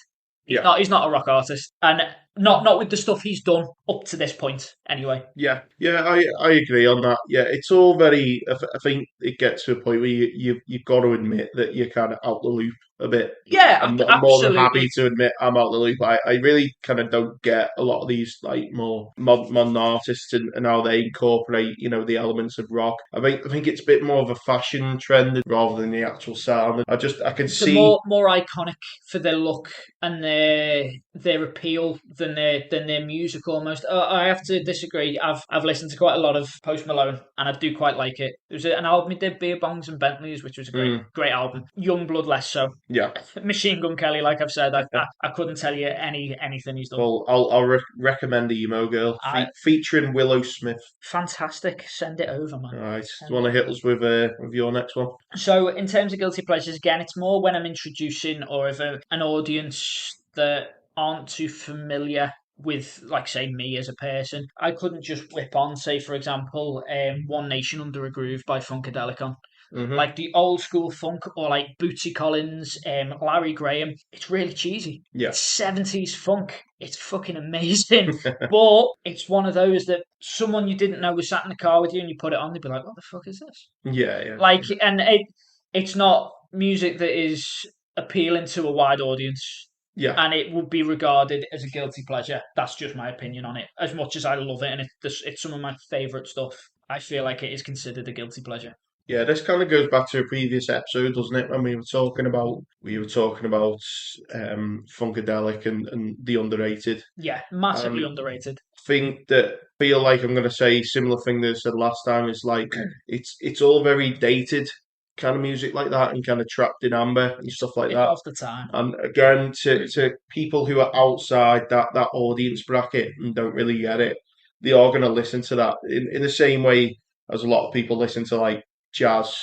[SPEAKER 1] Yeah.
[SPEAKER 2] He's not a rock artist, and not with the stuff he's done up to this point. Anyway,
[SPEAKER 1] Yeah, yeah, I agree on that. Yeah, it's all very. I think it gets to a point where you've got to admit that you're kind of out the loop a bit.
[SPEAKER 2] yeah,
[SPEAKER 1] I'm more than happy
[SPEAKER 2] absolutely.
[SPEAKER 1] to admit I'm out the loop. I really kind of don't get a lot of these like more modern artists and how they incorporate the elements of rock. I think it's a bit more of a fashion trend rather than the actual sound. I can
[SPEAKER 2] They're
[SPEAKER 1] see.
[SPEAKER 2] more iconic for their look and their appeal than their music almost. I have to disagree. I've listened to quite a lot of Post Malone and I do quite like it. There was an album he did, Beer Bongs and Bentleys, which was a
[SPEAKER 1] Mm,
[SPEAKER 2] great album. Youngblood less so.
[SPEAKER 1] yeah.
[SPEAKER 2] Machine Gun Kelly, like I've said, I couldn't tell you anything he's done.
[SPEAKER 1] Well, I'll recommend Emo Girl featuring Willow Smith.
[SPEAKER 2] Fantastic. Send it over,
[SPEAKER 1] All
[SPEAKER 2] man.
[SPEAKER 1] right. Do
[SPEAKER 2] Send
[SPEAKER 1] you want
[SPEAKER 2] it
[SPEAKER 1] to hit
[SPEAKER 2] over.
[SPEAKER 1] us with your next one?
[SPEAKER 2] So, in terms of guilty pleasures, again, it's more when I'm introducing or if an audience that aren't too familiar with, like, say, me as a person. I couldn't just whip on, say, for example, One Nation Under a Groove by Funkadelic on.
[SPEAKER 1] Hmm.
[SPEAKER 2] Like the old school funk or like Bootsy Collins, Larry Graham. It's really cheesy.
[SPEAKER 1] Yeah.
[SPEAKER 2] It's 70s funk. It's fucking amazing. But it's one of those that someone you didn't know was sat in the car with you and you put it on, they'd be like, what the fuck is this?
[SPEAKER 1] Yeah, yeah,
[SPEAKER 2] Like, and it's not music that is appealing to a wide audience.
[SPEAKER 1] yeah,
[SPEAKER 2] And it would be regarded as a guilty pleasure. That's just my opinion on it. As much as I love it and it's some of my favourite stuff, I feel like it is considered a guilty pleasure.
[SPEAKER 1] Yeah, this kind of goes back to a previous episode, doesn't it? When we were talking about Funkadelic and the underrated.
[SPEAKER 2] Yeah, massively
[SPEAKER 1] And
[SPEAKER 2] underrated.
[SPEAKER 1] think that feel like I'm going to say similar thing that I said last time is like it's all very dated kind of music like that and kind of trapped in amber and stuff like that.
[SPEAKER 2] Of the time.
[SPEAKER 1] And again, to people who are outside that audience bracket and don't really get it, they are going to listen to that in the same way as a lot of people listen to like jazz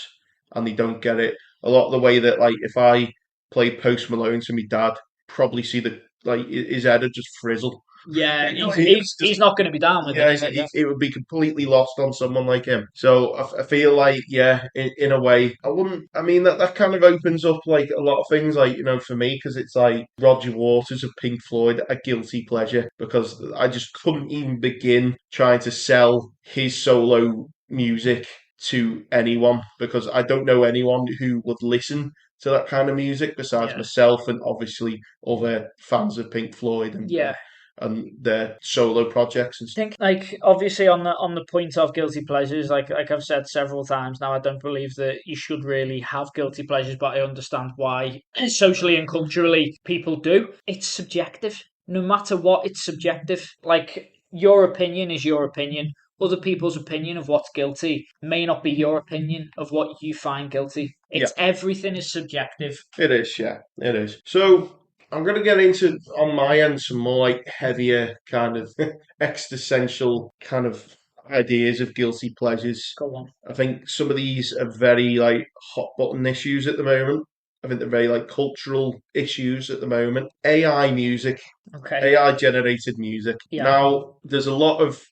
[SPEAKER 1] and they don't get it. A lot of the way that like if I played Post Malone to my dad, probably see the like his head would just frizzle.
[SPEAKER 2] Yeah,
[SPEAKER 1] You know,
[SPEAKER 2] he's
[SPEAKER 1] it's just
[SPEAKER 2] not going to be down with
[SPEAKER 1] yeah,
[SPEAKER 2] any of it. Yeah,
[SPEAKER 1] it would be completely lost on someone like him. So I feel like, yeah, in a way, I wouldn't. I mean, that kind of opens up like a lot of things, like, for me, because it's like Roger Waters of Pink Floyd, a guilty pleasure, because I just couldn't even begin trying to sell his solo music to anyone because I don't know anyone who would listen to that kind of music besides
[SPEAKER 2] yeah,
[SPEAKER 1] myself and obviously other fans of Pink Floyd
[SPEAKER 2] yeah.
[SPEAKER 1] and their solo projects and
[SPEAKER 2] I think like obviously on the point of guilty pleasures, like I've said several times now, I don't believe that you should really have guilty pleasures, but I understand why socially and culturally people do. It's subjective. No matter what, it's subjective. Like your opinion is your opinion. Other people's opinion of what's guilty may not be your opinion of what you find guilty.
[SPEAKER 1] yeah,
[SPEAKER 2] It's everything is subjective.
[SPEAKER 1] it is. Yeah, it is. So I'm going to get into on my end some more like heavier kind of existential kind of ideas of guilty pleasures.
[SPEAKER 2] Go on.
[SPEAKER 1] I think some of these are very like hot button issues at the moment. I think they're very like cultural issues at the moment. AI music,
[SPEAKER 2] Okay.
[SPEAKER 1] AI generated music.
[SPEAKER 2] Yeah.
[SPEAKER 1] Now, there's a lot of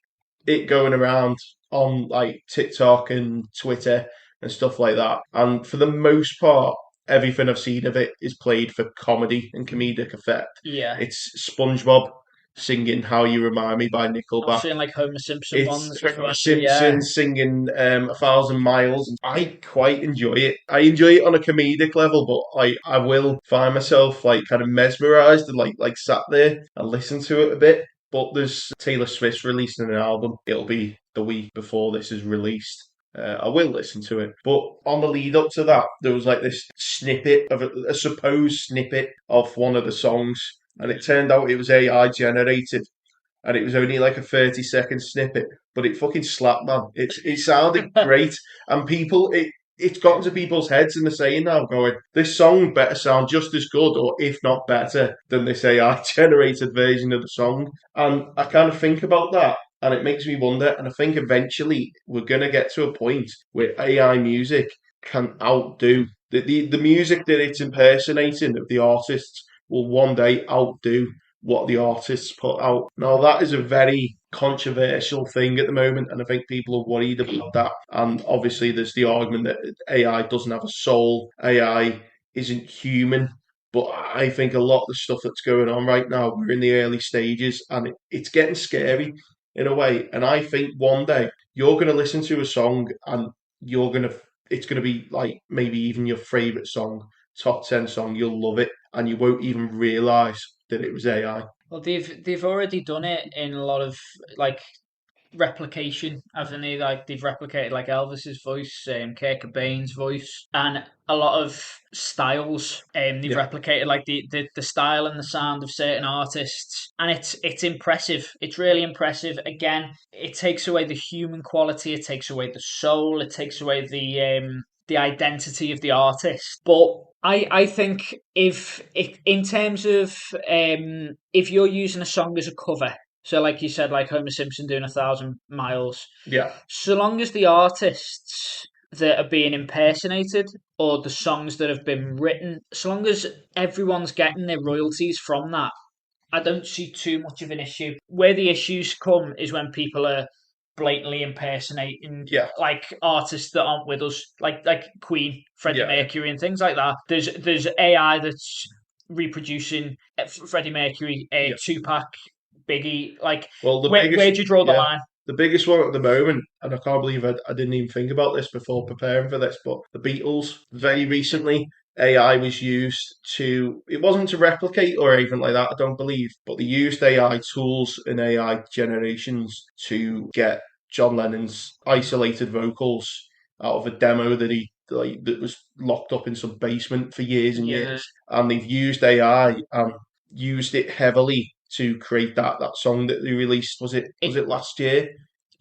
[SPEAKER 1] it going around on like TikTok and Twitter and stuff like that. And for the most part, everything I've seen of it is played for comedy and comedic effect.
[SPEAKER 2] Yeah.
[SPEAKER 1] It's SpongeBob singing "How You Remind Me" by
[SPEAKER 2] I've
[SPEAKER 1] Nickelback.
[SPEAKER 2] seen like Homer Simpson
[SPEAKER 1] It's
[SPEAKER 2] ones
[SPEAKER 1] Homer
[SPEAKER 2] before too. Yeah.
[SPEAKER 1] Simpson singing "A Thousand Miles." I quite enjoy it. I enjoy it on a comedic level, but I will find myself like kind of mesmerized and like sat there and listen to it a bit. But there's Taylor Swift's releasing an album. It'll be the week before this is released. I will listen to it. But on the lead up to that, there was like this snippet of a supposed snippet of one of the songs, and it turned out it was AI generated and it was only like a 30-second snippet, but it fucking slapped, man. It sounded great, and it's gotten to people's heads, and they're saying now, going, this song better sound just as good, or if not better, than this AI generated version of the song. And I kind of think about that, and it makes me wonder. And I think eventually we're gonna get to a point where AI music can outdo the music that it's impersonating of the artists will one day outdo what the artists put out. Now, that is a very controversial thing at the moment, and I think people are worried about that. And obviously, there's the argument that AI doesn't have a soul, AI isn't human. But I think a lot of the stuff that's going on right now, we're in the early stages, and it's getting scary in a way. And I think one day you're going to listen to a song, and it's going to be like maybe even your favorite song, top 10 song. You'll love it, and you won't even realize that it was AI.
[SPEAKER 2] Well, they've already done it in a lot of like replication, haven't they? Like they've replicated like Elvis's voice, Kurt Cobain's voice, and a lot of styles. They've
[SPEAKER 1] Yeah,
[SPEAKER 2] replicated like the style and the sound of certain artists, and it's impressive. It's really impressive. Again, it takes away the human quality. It takes away the soul. It takes away the identity of the artist. But I think if in terms of if you're using a song as a cover, so like you said, like Homer Simpson doing 1,000 miles,
[SPEAKER 1] yeah,
[SPEAKER 2] so long as the artists that are being impersonated or the songs that have been written, so long as everyone's getting their royalties from that, I don't see too much of an issue. Where the issues come is when people are blatantly impersonating
[SPEAKER 1] yeah,
[SPEAKER 2] like artists that aren't with us, like Queen, Freddie
[SPEAKER 1] yeah,
[SPEAKER 2] Mercury, and things like that. There's AI that's reproducing Freddie Mercury,
[SPEAKER 1] yeah.
[SPEAKER 2] Tupac, Biggie. Like
[SPEAKER 1] Well,
[SPEAKER 2] where do you draw the
[SPEAKER 1] yeah,
[SPEAKER 2] line?
[SPEAKER 1] the biggest one at the moment, and I can't believe I didn't even think about this before preparing for this, but the Beatles, very recently, AI was used it wasn't to replicate or anything like that, I don't believe, but they used AI tools and AI generations to get John Lennon's isolated vocals out of a demo that he like that was locked up in some basement for years and
[SPEAKER 2] Yeah.
[SPEAKER 1] years, and they've used AI and used it heavily to create that song that they released. Was
[SPEAKER 2] It
[SPEAKER 1] it last year?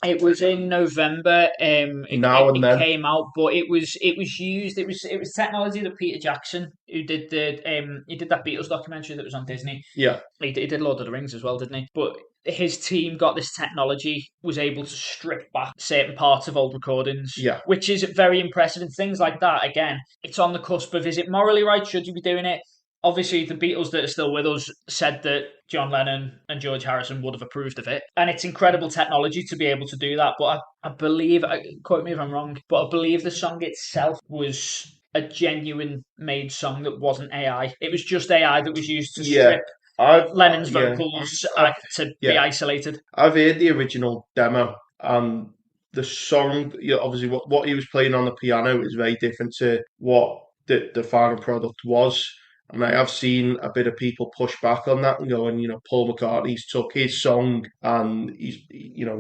[SPEAKER 2] It was in November.
[SPEAKER 1] Now and
[SPEAKER 2] It
[SPEAKER 1] then,
[SPEAKER 2] came out, but it was used. It was technology that Peter Jackson, who did he did that Beatles documentary that was on Disney.
[SPEAKER 1] yeah,
[SPEAKER 2] He did Lord of the Rings as well, didn't he? But his team got this technology, was able to strip back certain parts of old recordings,
[SPEAKER 1] yeah,
[SPEAKER 2] which is very impressive. And things like that, again, it's on the cusp of, is it morally right? Should you be doing it? Obviously, the Beatles that are still with us said that John Lennon and George Harrison would have approved of it. And it's incredible technology to be able to do that. But I believe, quote me if I'm wrong, but I believe the song itself was a genuine made song that wasn't AI. It was just AI that was used to
[SPEAKER 1] yeah.
[SPEAKER 2] strip Lennon's
[SPEAKER 1] Yeah,
[SPEAKER 2] vocals
[SPEAKER 1] I've
[SPEAKER 2] to be
[SPEAKER 1] yeah,
[SPEAKER 2] isolated.
[SPEAKER 1] I've heard the original demo, and the song. Obviously, what he was playing on the piano is very different to what the final product was. And I have seen a bit of people push back on that and going, Paul McCartney's took his song and he's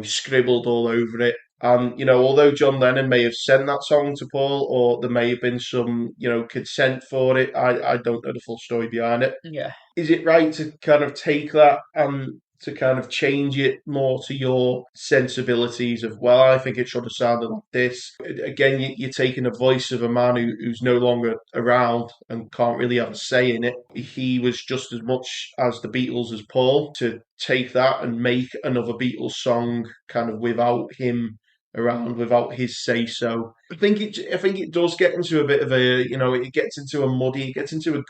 [SPEAKER 1] scribbled all over it. And, although John Lennon may have sent that song to Paul, or there may have been some, consent for it, I don't know the full story behind it.
[SPEAKER 2] Yeah,
[SPEAKER 1] Is it right to kind of take that and to kind of change it more to your sensibilities of, well, I think it should have sounded like this? Again, you're taking a voice of a man who's no longer around and can't really have a say in it. He was just as much as the Beatles as Paul. To take that and make another Beatles song kind of without him around, without his say so. I think it does get into a bit of a, it gets into a muddy, it gets into a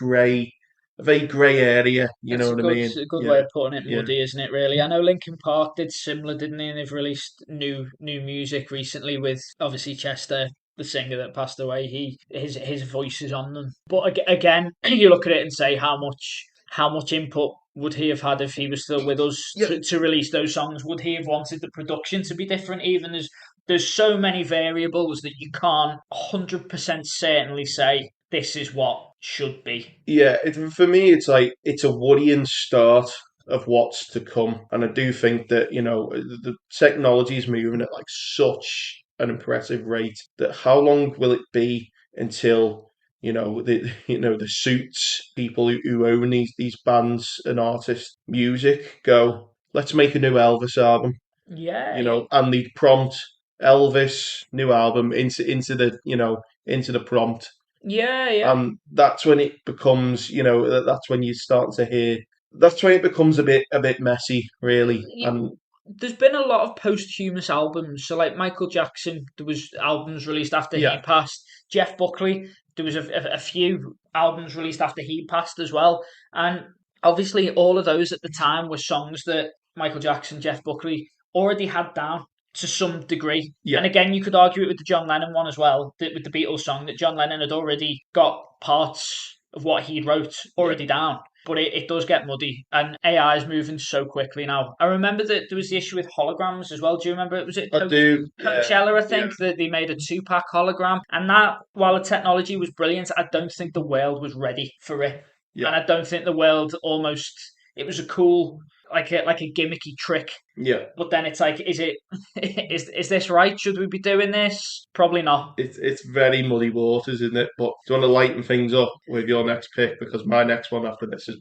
[SPEAKER 1] very grey area. You know
[SPEAKER 2] it's
[SPEAKER 1] what I mean?
[SPEAKER 2] a good way
[SPEAKER 1] Yeah,
[SPEAKER 2] of putting it.
[SPEAKER 1] yeah,
[SPEAKER 2] Muddy, isn't it? Really, I know Linkin Park did similar, didn't they? And they've released new music recently with obviously Chester, the singer that passed away. His voice is on them. But again, you look at it and say how much input would he have had if he was still with us
[SPEAKER 1] yeah,
[SPEAKER 2] to release those songs? Would he have wanted the production to be different? Even as there's so many variables that you can't 100% certainly say this is what should be.
[SPEAKER 1] yeah. For me, it's like it's a worrying start of what's to come, and I do think that the technology is moving at like such an impressive rate that how long will it be until the suits people who own these bands and artists music go, let's make a new Elvis album,
[SPEAKER 2] Yeah, yeah,
[SPEAKER 1] and the prompt Elvis new album into the prompt,
[SPEAKER 2] yeah, yeah.
[SPEAKER 1] and that's when it becomes, that's when you start to hear. That's when it becomes a bit messy, really, and
[SPEAKER 2] There's been a lot of posthumous albums. So, like Michael Jackson, there was albums released after he
[SPEAKER 1] yeah,
[SPEAKER 2] passed. Jeff Buckley, there was a few albums released after he passed as well. And obviously, all of those at the time were songs that Michael Jackson, Jeff Buckley already had down to some degree. And
[SPEAKER 1] yeah,
[SPEAKER 2] again, you could argue it with the John Lennon one as well, with the Beatles song, that John Lennon had already got parts of what he wrote
[SPEAKER 1] yeah.
[SPEAKER 2] already down. But it does get muddy, and AI is moving so quickly now. I remember that there was the issue with holograms as well. Do you remember? Was it
[SPEAKER 1] I do, yeah,
[SPEAKER 2] Coachella? I
[SPEAKER 1] yeah,
[SPEAKER 2] think that they made a 2-pack hologram, and that, while the technology was brilliant, I don't think the world was ready for it,
[SPEAKER 1] yeah,
[SPEAKER 2] and I don't think the world almost. It was a cool, like a gimmicky trick,
[SPEAKER 1] yeah.
[SPEAKER 2] but then it's like, is it is this right? Should we be doing this? Probably not.
[SPEAKER 1] It's very muddy waters, isn't it? But do you want to lighten things up with your next pick? Because my next one after this is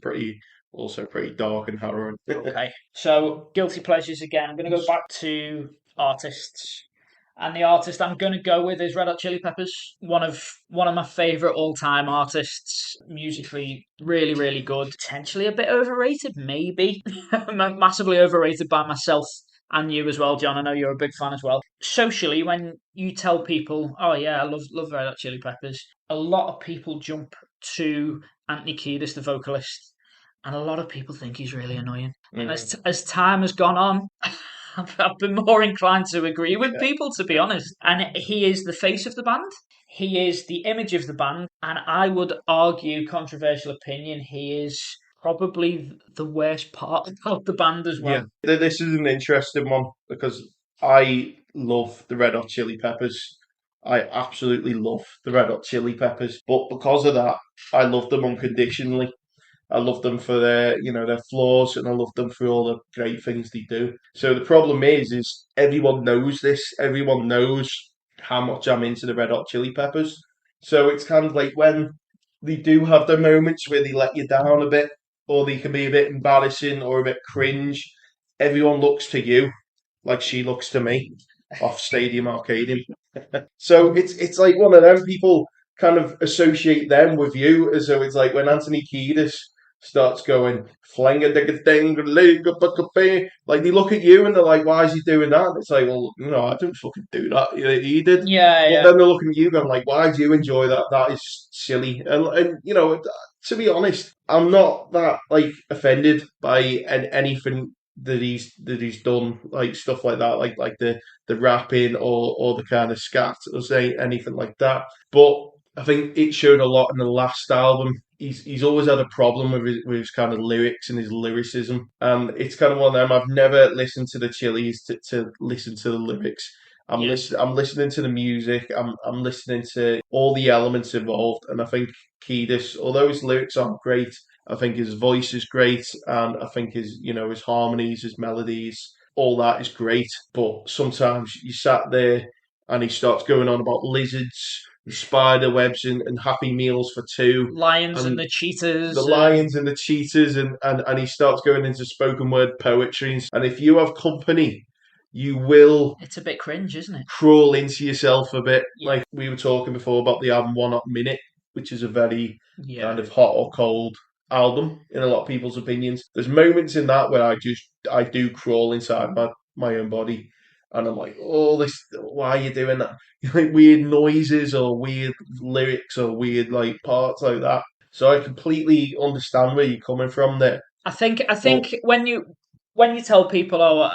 [SPEAKER 1] also pretty dark and harrowing.
[SPEAKER 2] Okay, so guilty pleasures again. I'm going to go back to artists, and the artist I'm going to go with is Red Hot Chili Peppers. One of my favorite all time artists. Musically, really really good. Potentially a bit overrated, maybe. Massively overrated by myself and you as well, John. I know you're a big fan as well. Socially, when you tell people, "Oh yeah, I love Red Hot Chili Peppers," a lot of people jump to Anthony Kiedis, the vocalist, and a lot of people think he's really annoying. And
[SPEAKER 1] Mm,
[SPEAKER 2] as time has gone on, I've been more inclined to agree with
[SPEAKER 1] yeah,
[SPEAKER 2] people, to be honest. And he is the face of the band. He is the image of the band, and I would argue, controversial opinion, he is probably the worst part of the band as
[SPEAKER 1] yeah.
[SPEAKER 2] well.
[SPEAKER 1] This is an interesting one because I love the Red Hot Chili Peppers. I absolutely love the Red Hot Chili Peppers, but because of that, I love them unconditionally. I love them for their flaws, and I love them for all the great things they do. So the problem is everyone knows this. Everyone knows how much I'm into the Red Hot Chili Peppers. So it's kind of like when they do have their moments where they let you down a bit, or they can be a bit embarrassing or a bit cringe. Everyone looks to you like she looks to me off Stadium Arcadium. So it's like one of them people kind of associate them with you, as though it's like when Anthony Kiedis starts going flang a dig ding like they look at you and they're like, why is he doing that? And it's like, well, no, I don't fucking do that. He did.
[SPEAKER 2] Yeah,
[SPEAKER 1] But
[SPEAKER 2] yeah.
[SPEAKER 1] then they're looking at you going like, why do you enjoy that? That is silly. And to be honest, I'm not that like offended by anything that he's done, like stuff like that, like the rapping or the kind of scat or say anything like that. But I think it showed a lot in the last album. He's always had a problem with his kind of lyrics and his lyricism, and it's kind of one of them. I've never listened to the Chili's to listen to the lyrics.
[SPEAKER 2] Yeah.
[SPEAKER 1] I'm listening to the music. I'm listening to all the elements involved, and I think Kiedis, although his lyrics aren't great, I think his voice is great, and I think his harmonies, his melodies, all that is great. But sometimes you sat there and he starts going on about lizards, and spider webs, and Happy Meals for two,
[SPEAKER 2] Lions and
[SPEAKER 1] and
[SPEAKER 2] the
[SPEAKER 1] the
[SPEAKER 2] cheetahs.
[SPEAKER 1] lions and the cheetahs, and he starts going into spoken word poetry. And if you have company, you will
[SPEAKER 2] It's a bit cringe, isn't it?
[SPEAKER 1] crawl into yourself a bit.
[SPEAKER 2] Yeah.
[SPEAKER 1] Like we were talking before about the album One Hot Minute, which is a very
[SPEAKER 2] Yeah.
[SPEAKER 1] kind of hot or cold album in a lot of people's opinions. There's moments in that where I do crawl inside my own body, and I'm like, oh, this, why are you doing that? Like weird noises or weird lyrics or weird like parts like that. So I completely understand where you're coming from there. But
[SPEAKER 2] I think when you tell people, oh,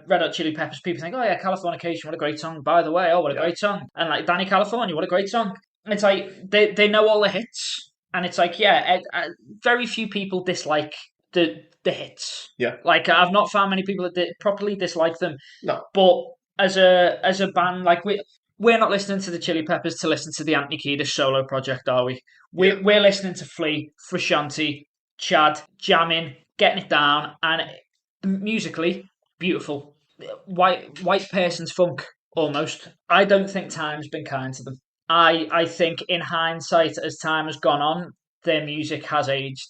[SPEAKER 2] Red Hot Chili Peppers, people think, oh yeah, Californication, what a great song. By the way, oh, what a
[SPEAKER 1] yeah,
[SPEAKER 2] great song. And like Danny California, what a great song. And it's like they know all the hits, and it's like, yeah, very few people dislike the hits.
[SPEAKER 1] yeah,
[SPEAKER 2] Like I've not found many people that properly dislike them.
[SPEAKER 1] no,
[SPEAKER 2] But as a band, like we're not listening to the Chili Peppers to listen to the Anthony Kiedis solo project, are we?
[SPEAKER 1] yeah.
[SPEAKER 2] We're listening to Flea, Frusciante, Chad, jamming, getting it down, and musically beautiful. White person's funk almost. I don't think time's been kind to them. I think in hindsight, as time has gone on, their music has aged,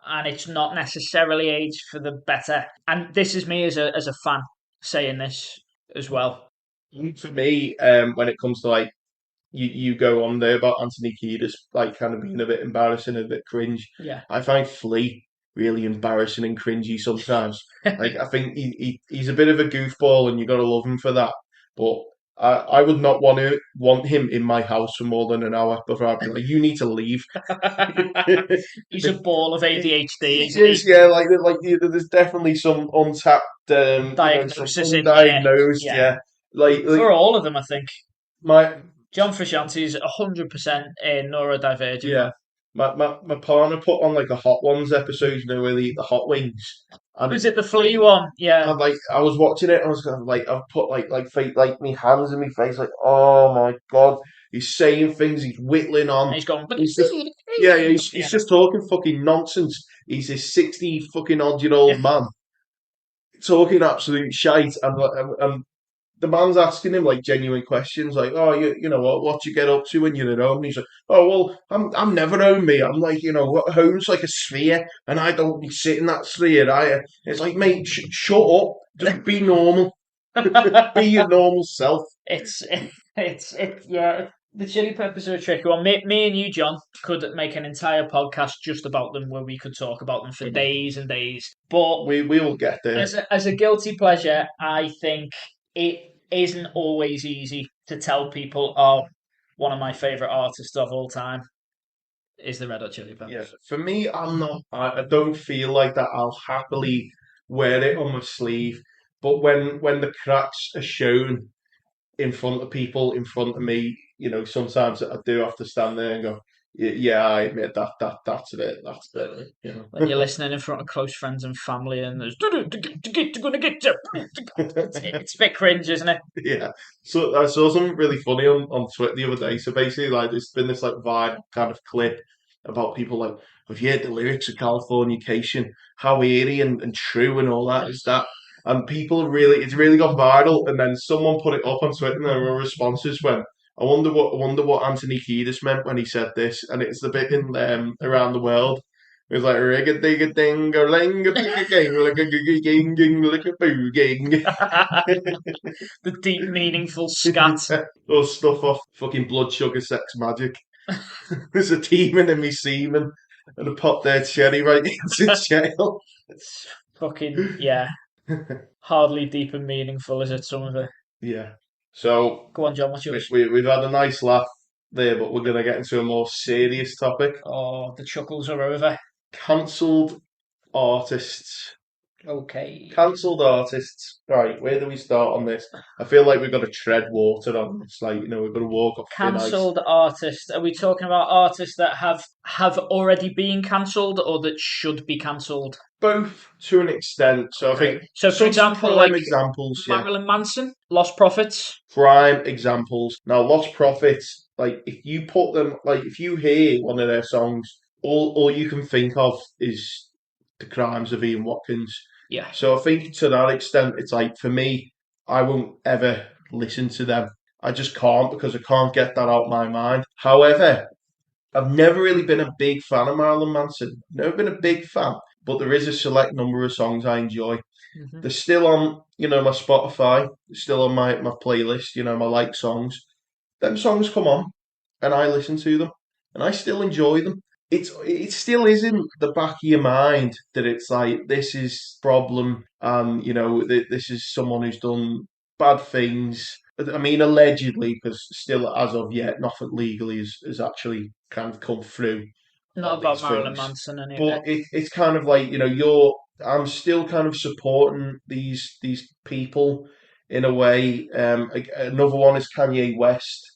[SPEAKER 2] and it's not necessarily aged for the better. And this is me as a fan saying this as well.
[SPEAKER 1] For me, when it comes to like you go on there about Anthony Kiedis, like kind of being a bit embarrassing, a bit cringe.
[SPEAKER 2] Yeah.
[SPEAKER 1] I find Flea really embarrassing and cringy sometimes. Like I think he's a bit of a goofball, and you got to love him for that. But I would not want him in my house for more than an hour before I'd be like, you need to leave.
[SPEAKER 2] He's a ball of ADHD,
[SPEAKER 1] It
[SPEAKER 2] isn't he?
[SPEAKER 1] is, yeah. There's definitely some untapped, some
[SPEAKER 2] Diagnosis in the air.
[SPEAKER 1] undiagnosed,
[SPEAKER 2] Yeah.
[SPEAKER 1] yeah. Like
[SPEAKER 2] For all of them, I think.
[SPEAKER 1] my
[SPEAKER 2] John Frusciante is 100% a neurodivergent
[SPEAKER 1] Yeah.
[SPEAKER 2] man.
[SPEAKER 1] My partner put on like a Hot Ones episode, where they eat the hot wings.
[SPEAKER 2] Was
[SPEAKER 1] And
[SPEAKER 2] it the flea one? Yeah.
[SPEAKER 1] and like I was watching it, and I was kind of like, I've put like my hands in my face, like, oh my god, he's saying things, he's whittling
[SPEAKER 2] And
[SPEAKER 1] on.
[SPEAKER 2] he's going,
[SPEAKER 1] He's just yeah, he's
[SPEAKER 2] yeah.
[SPEAKER 1] just talking fucking nonsense. He's a 60 fucking odd year old man talking absolute shite, and the man's asking him like genuine questions, like, "Oh, you know what you get up to when you're at home?" And he's like, "Oh, well, I'm never home, me. I'm like, what home's like a sphere, and I don't sit in that sphere. It's like, mate, shut up, just be normal, be your normal self."
[SPEAKER 2] it's yeah. The Chili Peppers are a tricky one. Me and you, John, could make an entire podcast just about them, where we could talk about them for days and days. But
[SPEAKER 1] We will get there.
[SPEAKER 2] as a guilty pleasure, I think it isn't always easy to tell people, oh, one of my favorite artists of all time is the Red Hot Chili
[SPEAKER 1] Yeah,
[SPEAKER 2] Peppers.
[SPEAKER 1] for me, I'm not. I don't feel like that. I'll happily wear it on my sleeve, but when the cracks are shown in front of people, in front of me, sometimes I do have to stand there and go, yeah, I admit that's it, that's it,
[SPEAKER 2] When you're listening in front of close friends and family, and there's gonna get you. It's a bit cringe, isn't it?
[SPEAKER 1] Yeah. So I saw something really funny on Twitter the other day. So basically, like, there's been this like vibe kind of clip about people like, have you heard the lyrics of Californication? How eerie and true and all that is that? and people really, it's really gone viral. And then someone put it up on Twitter, and there were responses when. I wonder what Anthony Kiedis meant when he said this, and it's the bit in around the world. It was like ring a ding a ding a ling a ding a ging like a ging ging like a boo ging.
[SPEAKER 2] The deep, meaningful scat.
[SPEAKER 1] Or stuff off fucking blood sugar sex magic. There's a demon in me semen and a pot there cherry right into jail.
[SPEAKER 2] It's fucking, yeah, hardly deep and meaningful, is it, some of it?
[SPEAKER 1] Yeah. So
[SPEAKER 2] Go on, John, what's
[SPEAKER 1] we,
[SPEAKER 2] yours?
[SPEAKER 1] we, we've had a nice laugh there, but we're going to get into a more serious topic.
[SPEAKER 2] Oh, the chuckles are over.
[SPEAKER 1] Cancelled artists.
[SPEAKER 2] Okay.
[SPEAKER 1] Cancelled artists. Right, where do we start on this? I feel like we've got to tread water on this. Like, we've got to walk up thin ice.
[SPEAKER 2] Cancelled artists. Are we talking about artists that have already been cancelled or that should be cancelled?
[SPEAKER 1] Both to an extent. So I
[SPEAKER 2] Okay.
[SPEAKER 1] think
[SPEAKER 2] So, for
[SPEAKER 1] some
[SPEAKER 2] example,
[SPEAKER 1] prime
[SPEAKER 2] like
[SPEAKER 1] examples, yeah.
[SPEAKER 2] Marilyn Manson, Lost Prophets.
[SPEAKER 1] Prime examples. Now, Lost Prophets, like if you put them, like if you hear one of their songs, all you can think of is the crimes of Ian Watkins.
[SPEAKER 2] Yeah.
[SPEAKER 1] So I think to that extent, it's like for me, I won't ever listen to them. I just can't because I can't get that out of my mind. However, I've never really been a big fan of Marilyn Manson. Never been a big fan, but there is a select number of songs I enjoy.
[SPEAKER 2] Hmm.
[SPEAKER 1] They're still on, my Spotify, still on my playlist, my like songs. Them songs come on and I listen to them and I still enjoy them. It still is in the back of your mind that it's like this is problem and this is someone who's done bad things. I mean, allegedly, because still as of yet, nothing legally has actually kind of come through
[SPEAKER 2] Not
[SPEAKER 1] on
[SPEAKER 2] about
[SPEAKER 1] these
[SPEAKER 2] Marilyn
[SPEAKER 1] things.
[SPEAKER 2] Manson anyway.
[SPEAKER 1] But it's kind of like I'm still kind of supporting these people in a way. Another one is Kanye West.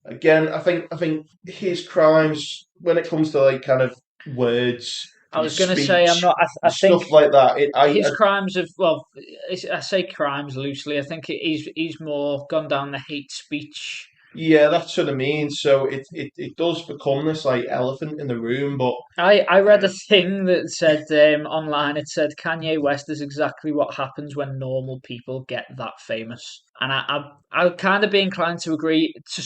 [SPEAKER 1] Again, I think his crimes when it comes to like kind of words
[SPEAKER 2] I
[SPEAKER 1] and
[SPEAKER 2] was going to say I'm
[SPEAKER 1] speech
[SPEAKER 2] not. I
[SPEAKER 1] and
[SPEAKER 2] think
[SPEAKER 1] stuff like that.
[SPEAKER 2] his crimes have well. I say crimes loosely. I think he's more gone down the hate speech.
[SPEAKER 1] Yeah, that's what I mean. So it does become this like elephant in the room, but
[SPEAKER 2] I read a thing that said online. It said Kanye West is exactly what happens when normal people get that famous, and I kind of be inclined to agree to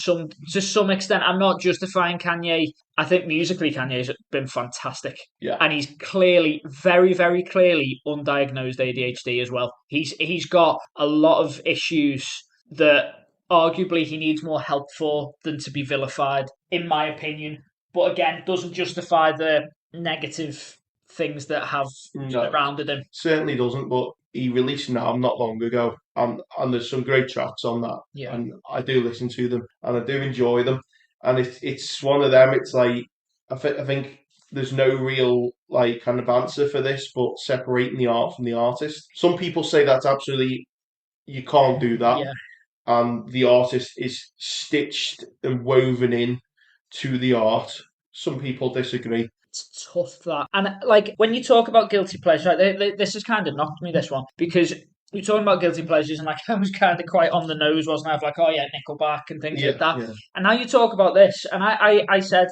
[SPEAKER 2] some extent. I'm not justifying Kanye. I think musically Kanye's been fantastic,
[SPEAKER 1] yeah,
[SPEAKER 2] and he's clearly very clearly undiagnosed ADHD as well. He's got a lot of issues that arguably he needs more help for than to be vilified, in my opinion. But again, doesn't justify the negative things that have
[SPEAKER 1] no,
[SPEAKER 2] surrounded him.
[SPEAKER 1] certainly doesn't. But he released an album not long ago, and there's some great tracks on that,
[SPEAKER 2] Yeah.
[SPEAKER 1] and I do listen to them, and I do enjoy them, and it's one of them. It's like I think there's no real like kind of answer for this, but separating the art from the artist. Some people say that's absolutely you can't do that,
[SPEAKER 2] Yeah.
[SPEAKER 1] and the artist is stitched and woven in to the art. Some people disagree.
[SPEAKER 2] It's tough that. And like when you talk about guilty pleasure, like, this has kind of knocked me this one because you're talking about guilty pleasures and like I was kind of quite on the nose, wasn't I? Of like, oh yeah, Nickelback and things like
[SPEAKER 1] Yeah,
[SPEAKER 2] that.
[SPEAKER 1] yeah,
[SPEAKER 2] And now you talk about this, and I said,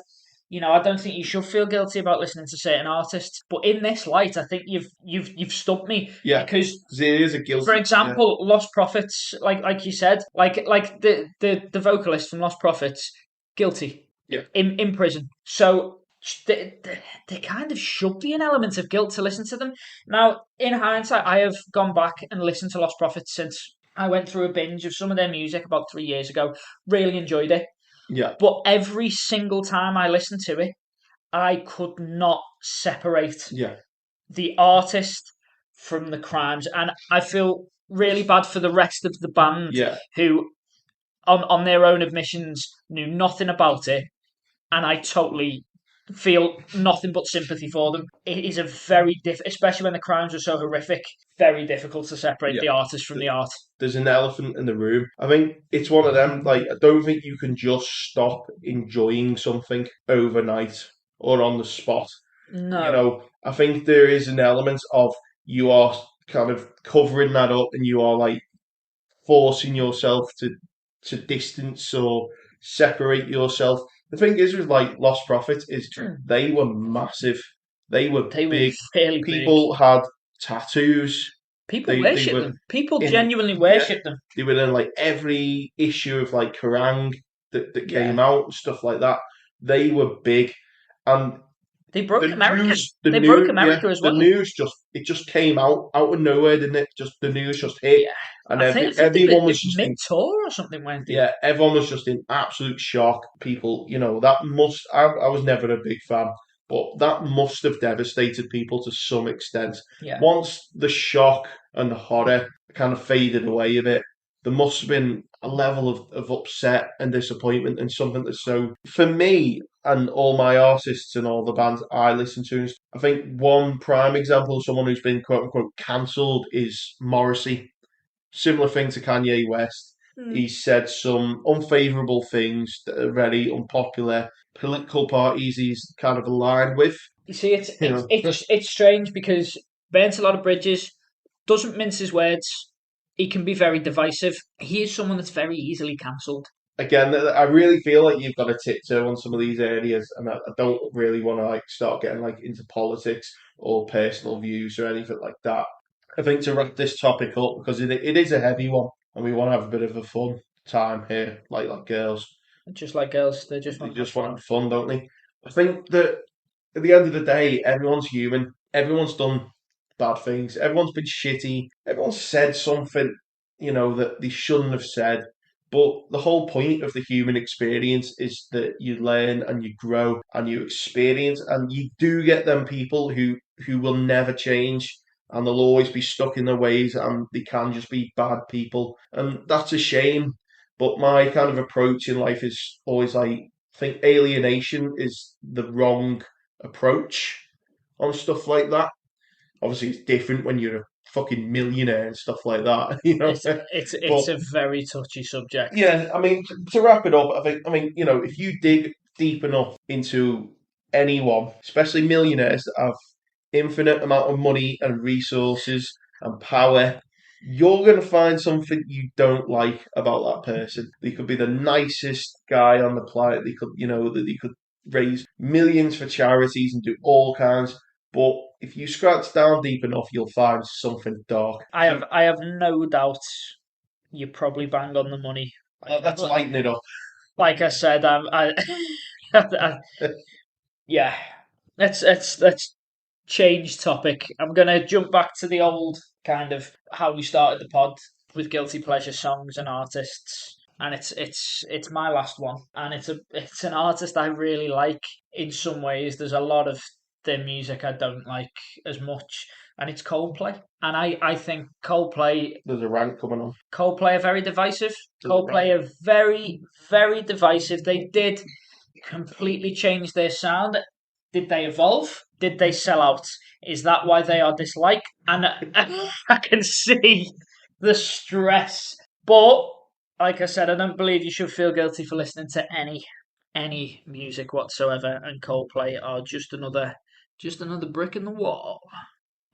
[SPEAKER 2] I don't think you should feel guilty about listening to certain artists. But in this light, I think you've stumped me
[SPEAKER 1] yeah.
[SPEAKER 2] because
[SPEAKER 1] Because it is a
[SPEAKER 2] for
[SPEAKER 1] guilty. Yeah,
[SPEAKER 2] example, Lost Prophets, like you said, like the vocalist from Lost Prophets, guilty
[SPEAKER 1] yeah,
[SPEAKER 2] in prison. So they kind of should be an element of guilt to listen to them. Now, in hindsight, I have gone back and listened to Lost Prophets since I went through a binge of some of their music about 3 years ago. Really enjoyed it,
[SPEAKER 1] yeah,
[SPEAKER 2] but every single time I listened to it, I could not separate
[SPEAKER 1] yeah,
[SPEAKER 2] the artist from the crimes, and I feel really bad for the rest of the band
[SPEAKER 1] yeah.
[SPEAKER 2] who, on their own admissions, knew nothing about it, and I totally feel nothing but sympathy for them. It is a very especially when the crimes are so horrific, very difficult to separate
[SPEAKER 1] Yeah.
[SPEAKER 2] the artist from the art.
[SPEAKER 1] There's an elephant in the room. I think it's one of them. Like, I don't think you can just stop enjoying something overnight or on the spot.
[SPEAKER 2] No,
[SPEAKER 1] I think there is an element of you are kind of covering that up and you are like forcing yourself to distance or separate yourself. The thing is with like Lost Prophets is they were massive. They were
[SPEAKER 2] they were
[SPEAKER 1] big.
[SPEAKER 2] fairly big.
[SPEAKER 1] People had tattoos.
[SPEAKER 2] People
[SPEAKER 1] They
[SPEAKER 2] worship
[SPEAKER 1] were
[SPEAKER 2] them. People
[SPEAKER 1] in
[SPEAKER 2] genuinely
[SPEAKER 1] yeah,
[SPEAKER 2] worship them.
[SPEAKER 1] they were in like every issue of like Kerrang that
[SPEAKER 2] Yeah,
[SPEAKER 1] came out and stuff like that. They were big, and
[SPEAKER 2] they broke America.
[SPEAKER 1] the
[SPEAKER 2] They broke
[SPEAKER 1] new yeah,
[SPEAKER 2] America as
[SPEAKER 1] the
[SPEAKER 2] well.
[SPEAKER 1] news just came out of nowhere, didn't it? Just the news just hit,
[SPEAKER 2] Yeah,
[SPEAKER 1] and
[SPEAKER 2] I think they
[SPEAKER 1] everyone
[SPEAKER 2] did
[SPEAKER 1] was just
[SPEAKER 2] mid
[SPEAKER 1] in
[SPEAKER 2] tour or something, weren't they?
[SPEAKER 1] yeah, everyone was just in absolute shock. People, that must. I was never a big fan, but that must have devastated people to some extent.
[SPEAKER 2] Yeah,
[SPEAKER 1] Once the shock and the horror kind of faded away a bit, there must have been a level of upset and disappointment and something that's so. For me and all my artists and all the bands I listen to, I think one prime example of someone who's been quote unquote cancelled is Morrissey. Similar thing to Kanye West.
[SPEAKER 2] mm.
[SPEAKER 1] He said some unfavourable things that are very unpopular. Political parties he's kind of aligned with.
[SPEAKER 2] You see, it's
[SPEAKER 1] You
[SPEAKER 2] it's
[SPEAKER 1] know,
[SPEAKER 2] it's it's strange because burnt a lot of bridges, doesn't mince his words. He can be very divisive. He is someone that's very easily cancelled.
[SPEAKER 1] again, I really feel like you've got to tiptoe on some of these areas, and I don't really want to like start getting like into politics or personal views or anything like that. I think to wrap this topic up because it is a heavy one, and we want to have a bit of a fun time here, like girls.
[SPEAKER 2] Just like girls, they just
[SPEAKER 1] They
[SPEAKER 2] want to have
[SPEAKER 1] just want to
[SPEAKER 2] fun.
[SPEAKER 1] have fun, don't they? I think that at the end of the day, everyone's human. Everyone's done bad things. Everyone's been shitty. Everyone's said something, that they shouldn't have said. But the whole point of the human experience is that you learn and you grow and you experience, and you do get them people who will never change and they'll always be stuck in their ways and they can just be bad people. And that's a shame. But my kind of approach in life is always like, I think alienation is the wrong approach on stuff like that. Obviously, it's different when you're a fucking millionaire and stuff like that.
[SPEAKER 2] It's it's
[SPEAKER 1] But
[SPEAKER 2] a very touchy subject.
[SPEAKER 1] yeah, I mean, to wrap it up, I mean, if you dig deep enough into anyone, especially millionaires that have infinite amount of money and resources and power, you're going to find something you don't like about that person. They could be the nicest guy on the planet. They could raise millions for charities and do all kinds. But if you scratch down deep enough, you'll find something dark. So
[SPEAKER 2] I have no doubt you probably bang on the money.
[SPEAKER 1] let's lighten it up.
[SPEAKER 2] Like I said, yeah. Let's change topic. I'm gonna jump back to the old kind of how we started the pod with guilty pleasure songs and artists. And it's my last one, and it's an artist I really like. In some ways, there's a lot of their music I don't like as much, and it's Coldplay. And I think
[SPEAKER 1] There's a rant coming on.
[SPEAKER 2] Coldplay are very divisive.
[SPEAKER 1] There's a rant.
[SPEAKER 2] Coldplay are very, very divisive. They did completely change their sound. Did they evolve? Did they sell out? Is that why they are disliked? And I can see the stress. But like I said, I don't believe you should feel guilty for listening to any music whatsoever. And Coldplay are just another brick in the wall.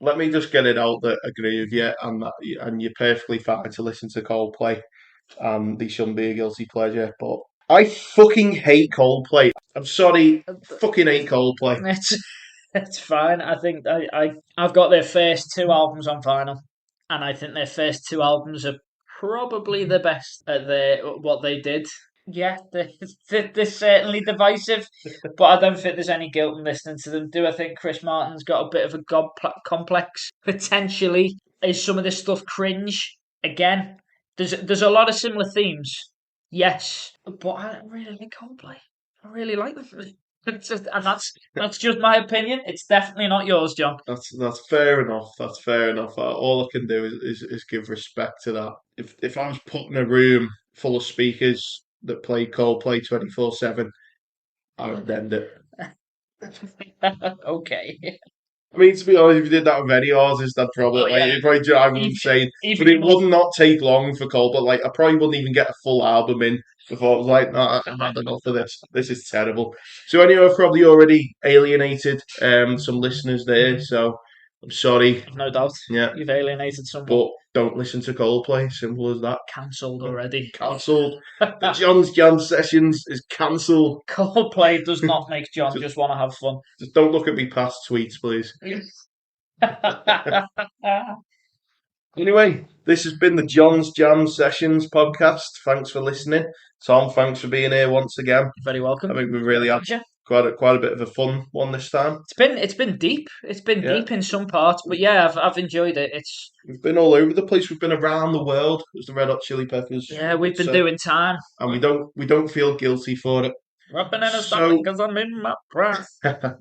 [SPEAKER 1] Let me just get it out that I agree with you, and you're perfectly fine to listen to Coldplay, and they shouldn't be a guilty pleasure. But I fucking hate Coldplay. I'm sorry, fucking hate Coldplay.
[SPEAKER 2] It's it's fine. I think I've got their first two albums on vinyl, and I think their first two albums are probably the best at what they did. Yeah, they're certainly divisive, but I don't think there's any guilt in listening to them. Do I think Chris Martin's got a bit of a complex? Potentially. Is some of this stuff cringe? Again, there's a lot of similar themes. Yes, but I don't really like Coldplay. I really like them. And that's just my opinion. It's definitely not yours, John.
[SPEAKER 1] That's fair enough. That's fair enough. All I can do is give respect to that. If I was put in a room full of speakers that played Coldplay 24/7, I would end it.
[SPEAKER 2] Okay.
[SPEAKER 1] I mean, to be honest, if you did that with any artist, I'd probably
[SPEAKER 2] Oh
[SPEAKER 1] like
[SPEAKER 2] yeah.
[SPEAKER 1] it'd probably drive them
[SPEAKER 2] Even
[SPEAKER 1] insane. But
[SPEAKER 2] even
[SPEAKER 1] it
[SPEAKER 2] more.
[SPEAKER 1] would not take long for Cole. But like, I probably wouldn't even get a full album in before I was like, "No, I've had enough of this. This is terrible." So anyway, I've probably already alienated some listeners there. So I'm sorry.
[SPEAKER 2] No doubt.
[SPEAKER 1] Yeah,
[SPEAKER 2] You've alienated someone.
[SPEAKER 1] but don't listen to Coldplay. Simple as that.
[SPEAKER 2] Cancelled already.
[SPEAKER 1] Cancelled. The John's Jam sessions is cancelled.
[SPEAKER 2] Coldplay does not make John
[SPEAKER 1] Just
[SPEAKER 2] just want to have fun.
[SPEAKER 1] just don't look at me past tweets, please. Anyway, this has been the John's Jam Sessions podcast. Thanks for listening. Tom, thanks for being here once again.
[SPEAKER 2] You're very welcome.
[SPEAKER 1] I think we really had quite a bit of a fun one this time.
[SPEAKER 2] It's been deep. It's been deep in some parts, but yeah, I've enjoyed it.
[SPEAKER 1] We've been all over the place. We've been around the world, as the Red Hot Chili Peppers.
[SPEAKER 2] Yeah, we've been doing time,
[SPEAKER 1] and we don't feel guilty for it.
[SPEAKER 2] Rubbing in a stomach because I'm in my prime.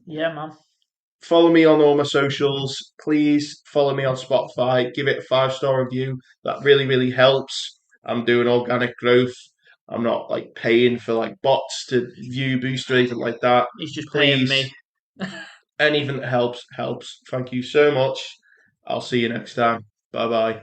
[SPEAKER 2] Yeah, man.
[SPEAKER 1] Follow me on all my socials. Please follow me on Spotify. Give it a 5-star review. That really, really helps. I'm doing organic growth. I'm not like paying for like bots to view boost or anything like that.
[SPEAKER 2] He's just paying me.
[SPEAKER 1] Anything that helps. Thank you so much. I'll see you next time. Bye bye.